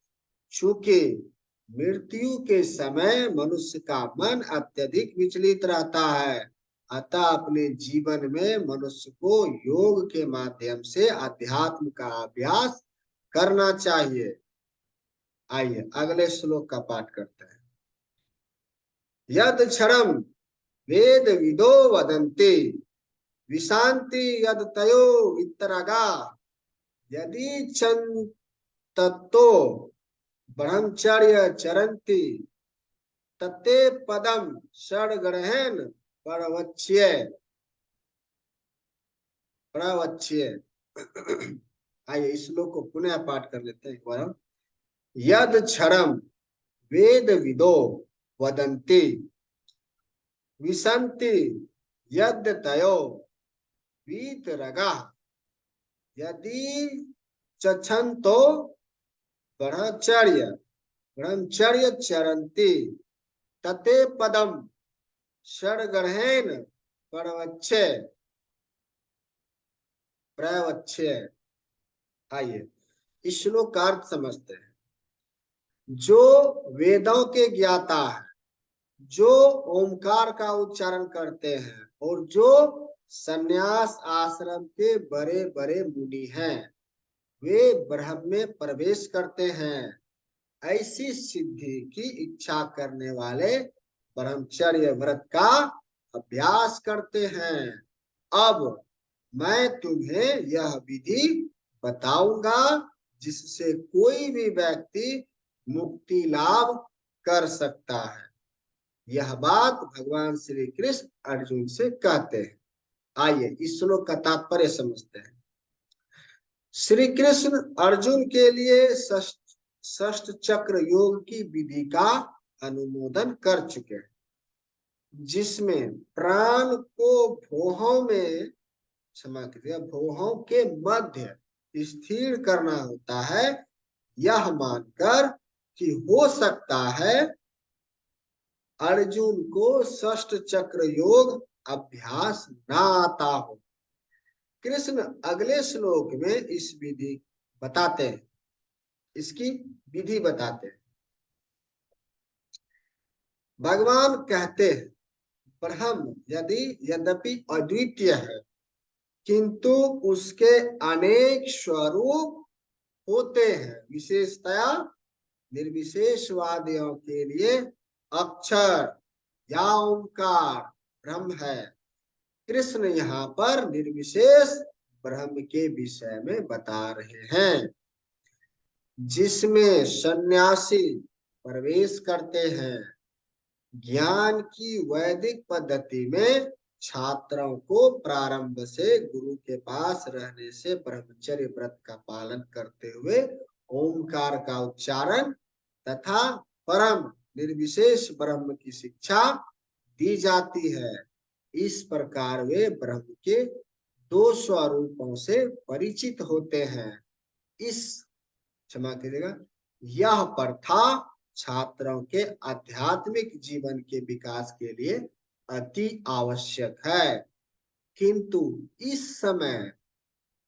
Speaker 1: चूंकि मृत्यु के समय मनुष्य का मन अत्यधिक विचलित रहता है, अतः अपने जीवन में मनुष्य को योग के माध्यम से अध्यात्म का अभ्यास करना चाहिए। आइए अगले श्लोक का पाठ करते हैं। यद क्षरम वेद विदो वदन्ति विशांति यद तयो वितरगा यदि चंतो ब्रह्मचर्य चरन्ति तते पदम षड्ग्रहेण प्रवच्य। आइए इस श्लोक को पुनः पाठ कर लेते हैं एक बार। यद क्षरम वेद विदो वदन्ति विशन्ति यद तयो वीतरगा यदि चछन्तो ब्रह्मचर्य चरन्ति तते पदम षड्ग्रहेण प्रवच्य। आइए इस श्लोक का अर्थ समझते हैं। जो वेदों के ज्ञाता है, जो ओमकार का उच्चारण करते हैं और जो संन्यास आश्रम के बड़े बड़े मुनि हैं, वे ब्रह्म में प्रवेश करते हैं। ऐसी सिद्धि की इच्छा करने वाले ब्रह्मचर्य व्रत का अभ्यास करते हैं। अब मैं तुम्हें यह विधि बताऊंगा जिससे कोई भी व्यक्ति मुक्ति लाभ कर सकता है। यह बात भगवान श्री कृष्ण अर्जुन से कहते हैं। आइए इस श्लोक का तात्पर्य समझते हैं। श्री कृष्ण अर्जुन के लिए षष्ठ चक्र योग की विधि का अनुमोदन कर चुके हैं, जिसमें प्राण को भौहों में, क्षमा कीजिएगा, भौहों के मध्य स्थिर करना होता है, यह मानकर कि हो सकता है अर्जुन को षष्ठ चक्र योग अभ्यास ना आता हो। कृष्ण अगले श्लोक में इस विधि बताते हैं, इसकी विधि बताते हैं। भगवान कहते हैं ब्रह्म यद्यपि अद्वितीय है, किंतु उसके अनेक स्वरूप होते हैं। विशेषतया निर्विशेषवादियों के लिए अक्षर या ओंकार ब्रह्म है। कृष्ण यहाँ पर निर्विशेष ब्रह्म के विषय में बता रहे हैं, जिसमें सन्यासी प्रवेश करते हैं। ज्ञान की वैदिक पद्धति में छात्रों को प्रारंभ से गुरु के पास रहने से ब्रह्मचर्य व्रत का पालन करते हुए ओंकार का उच्चारण तथा परम निर्विशेष ब्रह्म की शिक्षा दी जाती है। इस प्रकार वे ब्रह्म के 2 स्वरूपों से परिचित होते हैं। क्षमा कीजिएगा, यह प्रथा छात्रों के आध्यात्मिक जीवन के विकास के लिए अति आवश्यक है, किंतु इस समय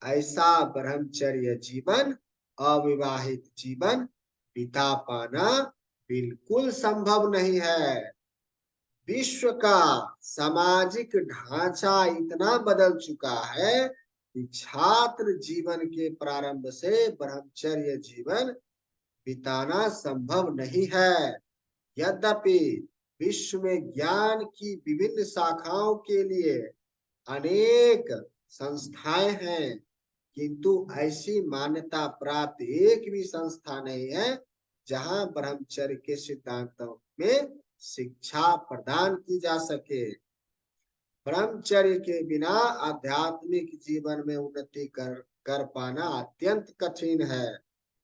Speaker 1: ऐसा ब्रह्मचर्य जीवन, अविवाहित जीवन बिता पाना बिल्कुल संभव नहीं है। विश्व का सामाजिक ढांचा इतना बदल चुका है कि छात्र जीवन के प्रारंभ से ब्रह्मचर्य जीवन बिताना संभव नहीं है। यद्यपि विश्व में ज्ञान की विभिन्न शाखाओं के लिए अनेक संस्थाएं हैं, किंतु ऐसी मान्यता प्राप्त एक भी संस्था नहीं है जहां ब्रह्मचर्य के सिद्धांतों में शिक्षा प्रदान की जा सके। ब्रह्मचर्य के बिना आध्यात्मिक जीवन में उन्नति कर पाना अत्यंत कठिन है।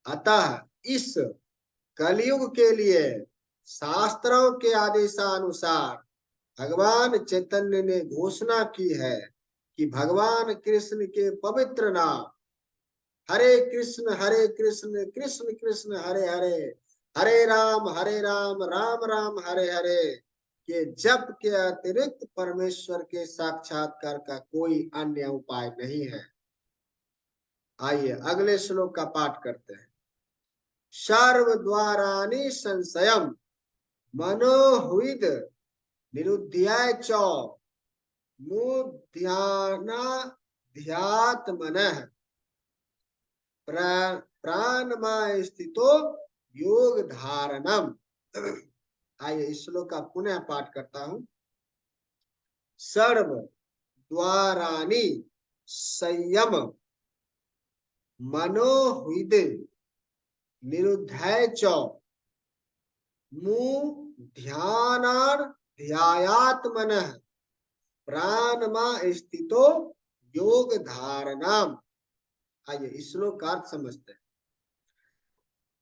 Speaker 1: अतः इस कलयुग के लिए शास्त्रों के आदेशानुसार भगवान चैतन्य ने घोषणा की है कि भगवान कृष्ण के पवित्र नाम हरे कृष्ण कृष्ण कृष्ण हरे हरे, हरे राम राम राम हरे हरे के जप के अतिरिक्त परमेश्वर के साक्षात्कार का कोई अन्य उपाय नहीं है। आइए अगले श्लोक का पाठ करते हैं। सर्व द्वाराणि संशयम् मनोहुइद निरुध्याय च मुध्यानाध्यात्मनः प्राणमा स्थितो योग धारणम। आइए इस श्लोक का पुनः पाठ करता हूं। सर्व द्वाराणि संयम मनोहुइद निरुध्याय च मुध्यानाध्यात्मनः प्राणमा स्थितो योग धारणम। आइए इस श्लोक का अर्थ समझते हैं।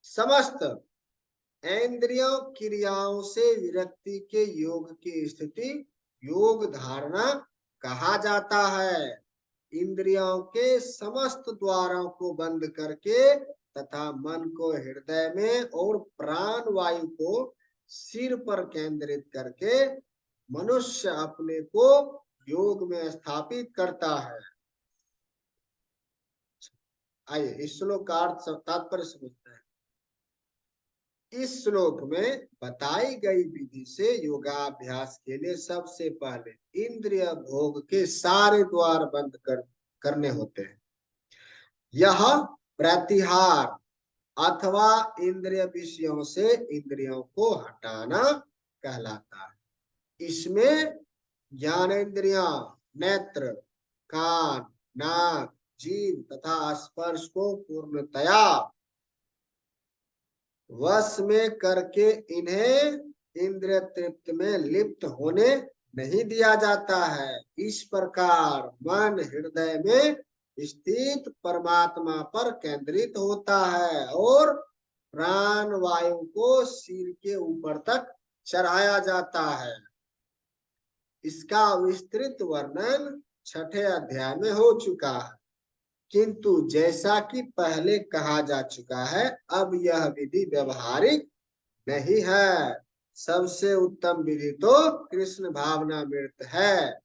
Speaker 1: समस्त इंद्रियों क्रियाओं से विरक्ति के योग की स्थिति योग धारणा कहा जाता है। इंद्रियों के समस्त द्वारों को बंद करके तथा मन को हृदय में और प्राण वायु को सिर पर केंद्रित करके मनुष्य अपने को योग में स्थापित करता है। आइए इस श्लोक का अर्थ तात्पर्य समझते हैं। इस श्लोक में बताई गई विधि से योगाभ्यास के लिए सबसे पहले इंद्रिय भोग के सारे द्वार बंद करने होते हैं। यह प्रत्याहार अथवा इंद्रिय विषयों से इंद्रियों को हटाना कहलाता है। इसमें ज्ञानेंद्रियां नेत्र, कान, नाक, जीभ तथा स्पर्श को पूर्णतया वश में करके इन्हें इंद्रिय तृप्ति में लिप्त होने नहीं दिया जाता है। इस प्रकार मन हृदय में स्थित परमात्मा पर केंद्रित होता है और प्राण वायु को सिर के ऊपर तक चढ़ाया जाता है। इसका विस्तृत वर्णन 6ठे अध्याय में हो चुका है, किंतु जैसा कि पहले कहा जा चुका है अब यह विधि व्यवहारिक नहीं है। सबसे उत्तम विधि तो कृष्ण भावनामृत है।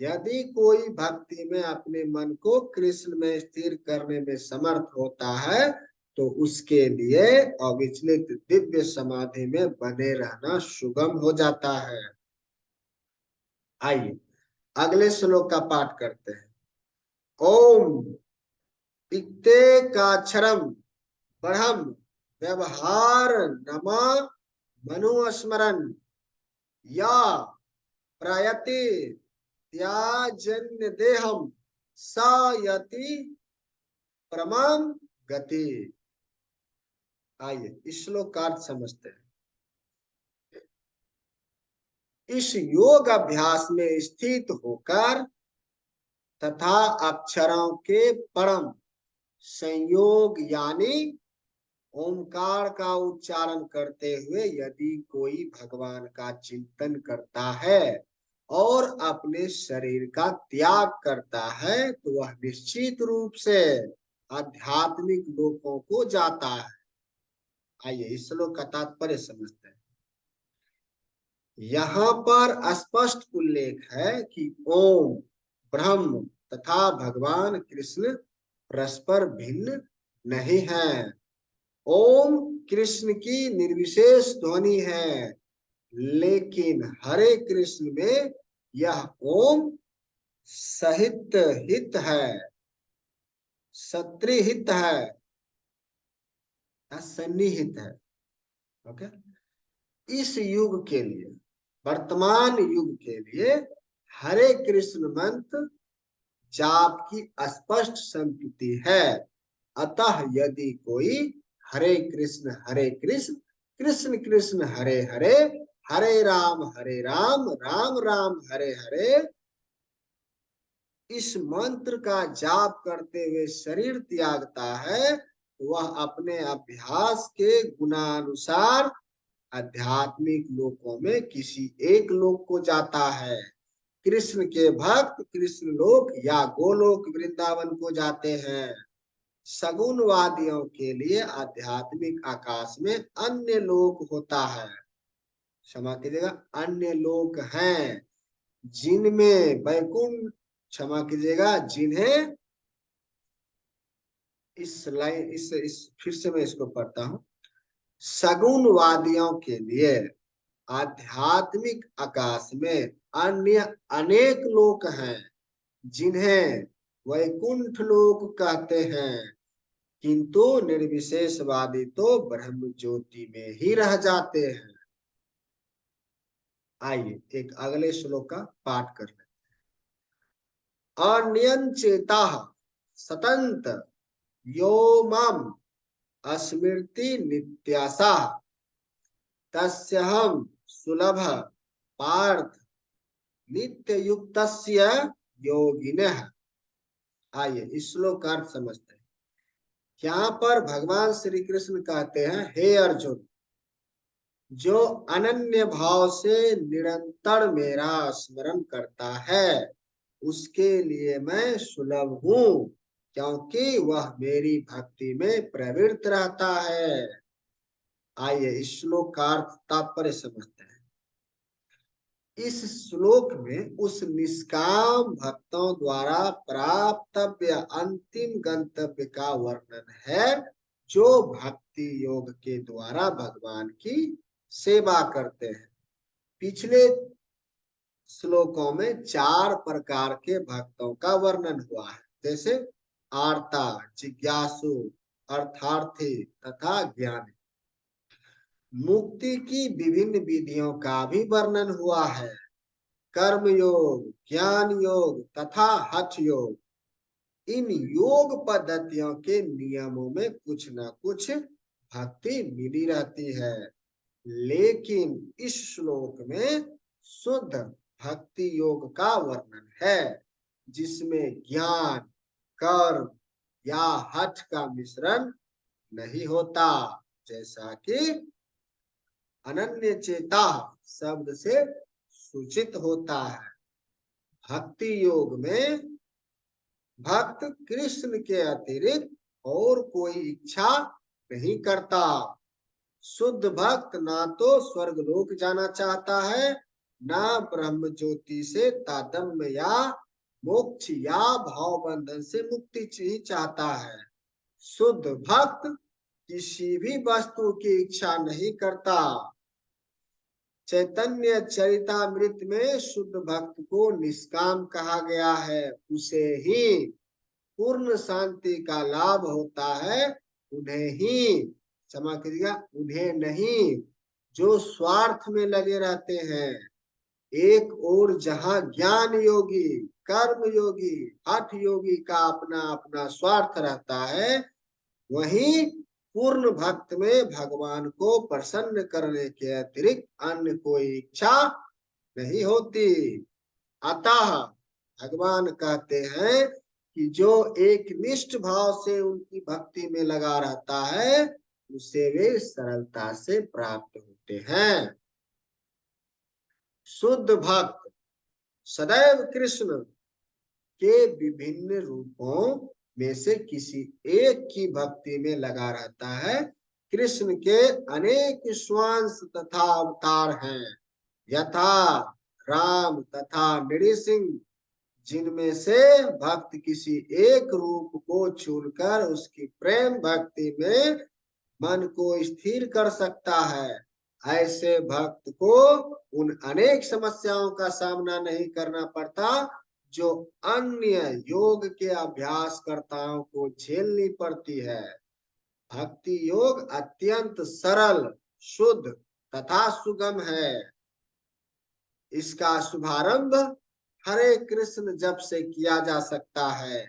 Speaker 1: यदि कोई भक्ति में अपने मन को कृष्ण में स्थिर करने में समर्थ होता है तो उसके लिए अविचलित दिव्य समाधि में बने रहना सुगम हो जाता है। आइए अगले श्लोक का पाठ करते हैं। ओम इक्तेकाक्षरम ब्रह्म व्यवहार नमा मनुस्मरण या प्रयति त्याजन्य देहम सयति परमाम गति। आइए इस श्लोक का अर्थ समझते हैं। इस योग अभ्यास में स्थित होकर तथा अक्षरों के परम संयोग यानी ओंकार का उच्चारण करते हुए यदि कोई भगवान का चिंतन करता है और अपने शरीर का त्याग करता है तो वह निश्चित रूप से आध्यात्मिक लोकों को जाता है। आइए इस श्लोक का तात्पर्य समझते हैं। यहाँ पर स्पष्ट उल्लेख है कि ओम ब्रह्म तथा भगवान कृष्ण परस्पर भिन्न नहीं है। ओम कृष्ण की निर्विशेष ध्वनि है, लेकिन हरे कृष्ण में यह ओम सहित हित है, सत्रिहित है या सन्निहित है। ओके, इस युग के लिए, वर्तमान युग के लिए हरे कृष्ण मंत्र जाप की स्पष्ट संकेति है। अतः यदि कोई हरे कृष्ण कृष्ण कृष्ण हरे हरे, हरे राम राम राम हरे हरे इस मंत्र का जाप करते हुए शरीर त्यागता है, वह अपने अभ्यास के गुणानुसार आध्यात्मिक लोकों में किसी एक लोक को जाता है। कृष्ण के भक्त कृष्ण लोक या गोलोक वृंदावन को जाते हैं। सगुणवादियों के लिए आध्यात्मिक आकाश में अन्य लोक होता है। क्षमा कीजिएगा, अन्य लोक हैं जिनमें वैकुंठ, क्षमा कीजिएगा, जिन्हें इस लाइन इस फिर से मैं इसको पढ़ता हूं। सगुणवादियों के लिए आध्यात्मिक आकाश में अन्य अनेक लोक हैं जिन्हें वैकुंठ लोक कहते हैं, किंतु निर्विशेषवादी तो ब्रह्म ज्योति में ही रह जाते हैं। आइए एक अगले श्लोक का पाठ कर लेते हैं। अनियंचेता सतंत यो माम स्मृति नित्यासा तस्यहं सुलभ पार्थ नित्य युक्तस्य योगिनः। आइए इस श्लोक का अर्थ समझते हैं। यहाँ पर भगवान श्री कृष्ण कहते हैं, हे अर्जुन, जो अनन्य भाव से निरंतर मेरा स्मरण करता है उसके लिए मैं सुलभ हूँ, क्योंकि वह मेरी भक्ति में प्रवृत्त रहता है। आइए इस श्लोक का अर्थ तात्पर्य समझते हैं। इस श्लोक में उस निष्काम भक्तों द्वारा प्राप्तव्य अंतिम गंतव्य का वर्णन है जो भक्ति योग के द्वारा भगवान की सेवा करते हैं। पिछले श्लोकों में 4 प्रकार के भक्तों का वर्णन हुआ है, जैसे आर्ता, जिज्ञासु, अर्थार्थी तथा ज्ञानी। मुक्ति की विभिन्न विधियों का भी वर्णन हुआ है, कर्म योग, ज्ञान योग तथा हठ योग। इन योग पद्धतियों के नियमों में कुछ न कुछ भक्ति मिली रहती है, लेकिन इस श्लोक में शुद्ध भक्ति योग का वर्णन है जिसमें ज्ञान, कर्म या हठ का मिश्रण नहीं होता, जैसा कि अनन्य चेता शब्द से सूचित होता है। भक्ति योग में भक्त कृष्ण के अतिरिक्त और कोई इच्छा नहीं करता। शुद्ध भक्त ना तो स्वर्गलोक जाना चाहता है, ना ब्रह्म ज्योति से तादम्य या मोक्ष या भाव बंधन से मुक्ति ही चाहता है। शुद्ध भक्त किसी भी वस्तु की इच्छा नहीं करता। चैतन्य चरितामृत में शुद्ध भक्त को निष्काम कहा गया है, उसे ही पूर्ण शांति का लाभ होता है, उन्हें ही, क्षमा कीजिएगा, उन्हें नहीं जो स्वार्थ में लगे रहते हैं। एक और जहां ज्ञान योगी, कर्म योगी, हठ योगी का अपना अपना स्वार्थ रहता है, वहीं पूर्ण भक्त में भगवान को प्रसन्न करने के अतिरिक्त अन्य कोई इच्छा नहीं होती। अतः भगवान कहते हैं कि जो एक निष्ठ भाव से उनकी भक्ति में लगा रहता है उसे वे सरलता से प्राप्त होते हैं। शुद्ध भक्त सदैव कृष्ण के विभिन्न रूपों में से किसी एक की भक्ति में लगा रहता है। कृष्ण के अनेक स्वांश तथा अवतार हैं, यथा राम तथा नृसिंह, जिनमें से भक्त किसी एक रूप को चुनकर उसकी प्रेम भक्ति में मन को स्थिर कर सकता है। ऐसे भक्त को उन अनेक समस्याओं का सामना नहीं करना पड़ता जो अन्य योग के अभ्यासकर्ताओं को झेलनी पड़ती है। भक्ति योग अत्यंत सरल, शुद्ध तथा सुगम है। इसका शुभारंभ हरे कृष्ण जप से किया जा सकता है।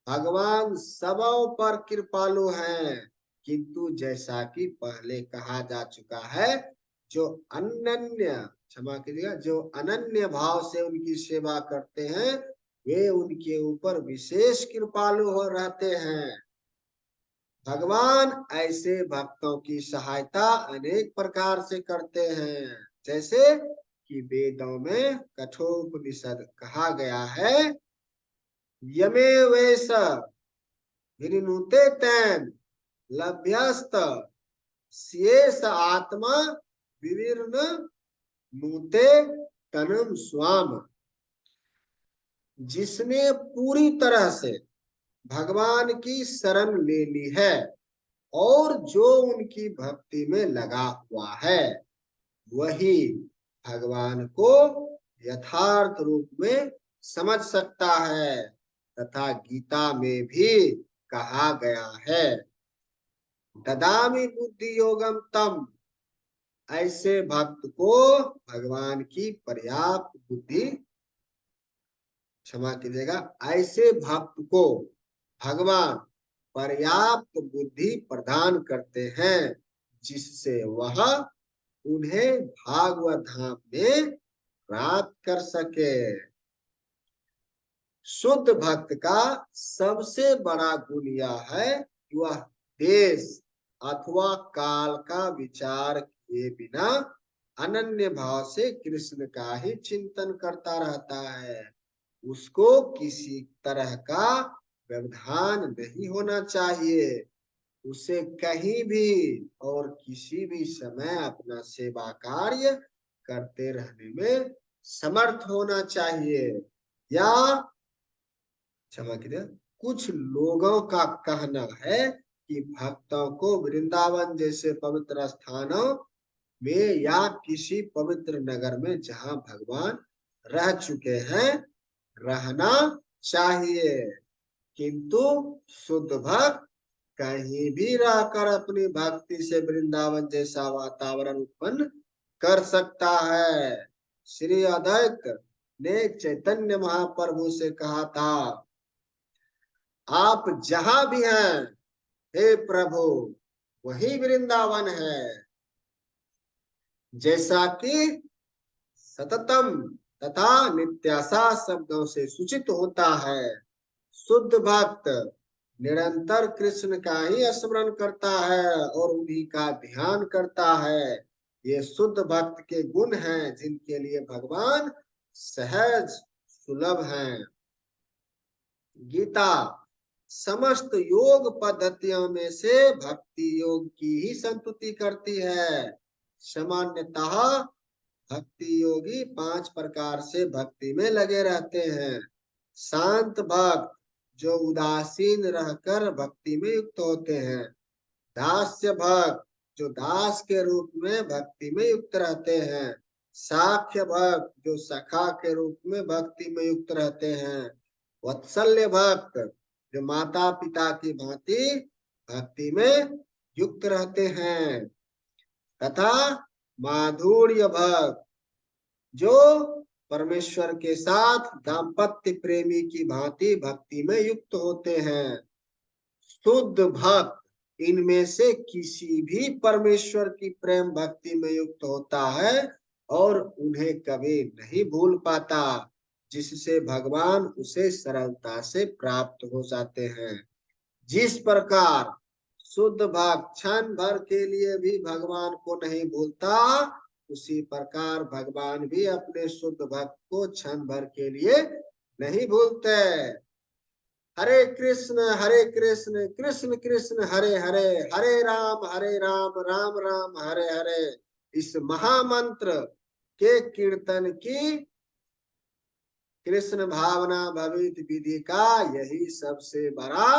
Speaker 1: भगवान सबों पर कृपालु हैं, किंतु जैसा कि पहले कहा जा चुका है, जो अनन्य, क्षमा कीजिएगा, जो अनन्य भाव से उनकी सेवा करते हैं वे उनके ऊपर विशेष कृपालु हो रहते हैं। भगवान ऐसे भक्तों की सहायता अनेक प्रकार से करते हैं, जैसे कि वेदों में कठोपनिषद कहा गया है, यमे वैस विनुते तैन लभ्यस्त शेष आत्मा विवीर्ण नूते तनम स्वाम। जिसने पूरी तरह से भगवान की शरण ले ली है और जो उनकी भक्ति में लगा हुआ है, वही भगवान को यथार्थ रूप में समझ सकता है। तथा गीता में भी कहा गया है, ददामि बुद्धि योगम तम, ऐसे भक्त को भगवान की पर्याप्त बुद्धि, क्षमा कीजिएगा, ऐसे भक्त को भगवान पर्याप्त बुद्धि प्रदान करते हैं, जिससे वह उन्हें भागवत धाम में प्राप्त कर सके। शुद्ध भक्त का सबसे बड़ा गुण यह है कि वह देश अथवा काल का विचार किए बिना अनन्य भाव से कृष्ण का ही चिंतन करता रहता है। उसको किसी तरह का व्यवधान नहीं होना चाहिए। उसे कहीं भी और किसी भी समय अपना सेवा कार्य करते रहने में समर्थ होना चाहिए। या क्षमा कीजिए, कुछ लोगों का कहना है कि भक्तों को वृंदावन जैसे पवित्र स्थानों में या किसी पवित्र नगर में जहां भगवान रह चुके हैं रहना चाहिए, किंतु शुद्ध भक्त कहीं भी रहकर अपनी भक्ति से वृंदावन जैसा वातावरण उत्पन्न कर सकता है। श्री अद्वैत ने चैतन्य महाप्रभु से कहा था, आप जहां भी हैं हे प्रभु, वही वृंदावन है। जैसा कि सततम तथा नित्याशा शब्दों से सूचित होता है, शुद्ध भक्त निरंतर कृष्ण का ही स्मरण करता है और उन्हीं का ध्यान करता है। ये शुद्ध भक्त के गुण हैं जिनके लिए भगवान सहज सुलभ हैं। गीता समस्त योग पद्धतियों में से भक्ति योग की ही संतुति करती है। सामान्यतः भक्ति योगी 5 प्रकार से भक्ति में लगे रहते हैं। शांत भक्त जो उदासीन रहकर भक्ति में युक्त होते हैं। दास्य भक्त जो दास के रूप में भक्ति में युक्त रहते हैं। साख्य भक्त जो सखा के रूप में भक्ति में युक्त रहते हैं। वत्सल्य भक्त जो माता पिता की भांति भक्ति में युक्त रहते हैं। तथा माधुर्य भक्त जो परमेश्वर के साथ दाम्पत्य प्रेमी की भांति भक्ति में युक्त होते हैं। शुद्ध भक्त इनमें से किसी भी परमेश्वर की प्रेम भक्ति में युक्त होता है और उन्हें कभी नहीं भूल पाता, जिससे भगवान उसे सरलता से प्राप्त हो जाते हैं। जिस प्रकार शुद्ध भक्त क्षण भर के लिए भी भगवान को नहीं भूलता, उसी प्रकार भगवान भी अपने शुद्ध भक्त को क्षण भर के लिए नहीं भूलते। हरे कृष्ण कृष्ण कृष्ण हरे हरे, हरे राम राम राम हरे हरे, इस महामंत्र के कीर्तन की कृष्ण भावना भवित विधि का यही सबसे बड़ा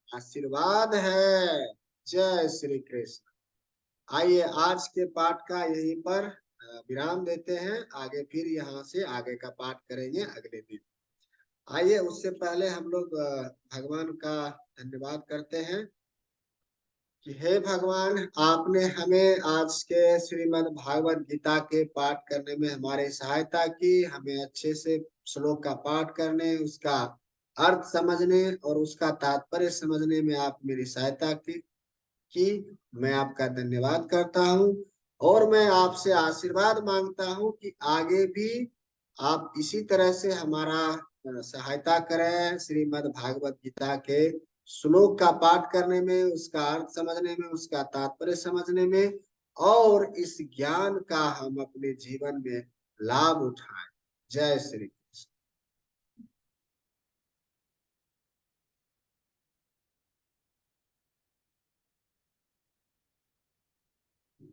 Speaker 1: आशीर्वाद है। जय श्री कृष्ण। आइए आज के पाठ का यहीं पर विराम देते हैं। आगे फिर यहाँ से आगे का पाठ करेंगे अगले दिन। आइए उससे पहले हम लोग भगवान का धन्यवाद करते हैं कि हे भगवान, आपने हमें आज के श्रीमद् भागवत गीता के पाठ करने में हमारे सहायता की। हमें अच्छे से श्लोक का पाठ करने, उसका अर्थ समझने और उसका तात्पर्य समझने में आप मेरी सहायता की। मैं आपका धन्यवाद करता हूँ और मैं आपसे आशीर्वाद मांगता हूँ कि आगे भी आप इसी तरह से हमारा सहायता करें श्रीमद् भागवत गीता के श्लोक का पाठ करने में, उसका अर्थ समझने में, उसका तात्पर्य समझने में, और इस ज्ञान का हम अपने जीवन में लाभ उठाएं। जय श्री कृष्ण।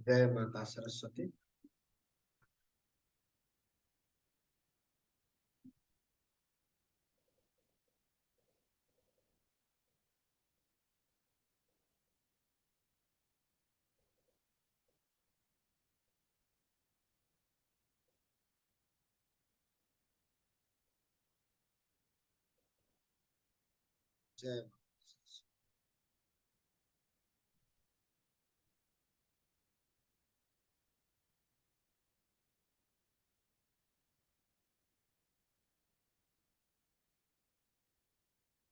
Speaker 1: जय माता सरस्वती। जय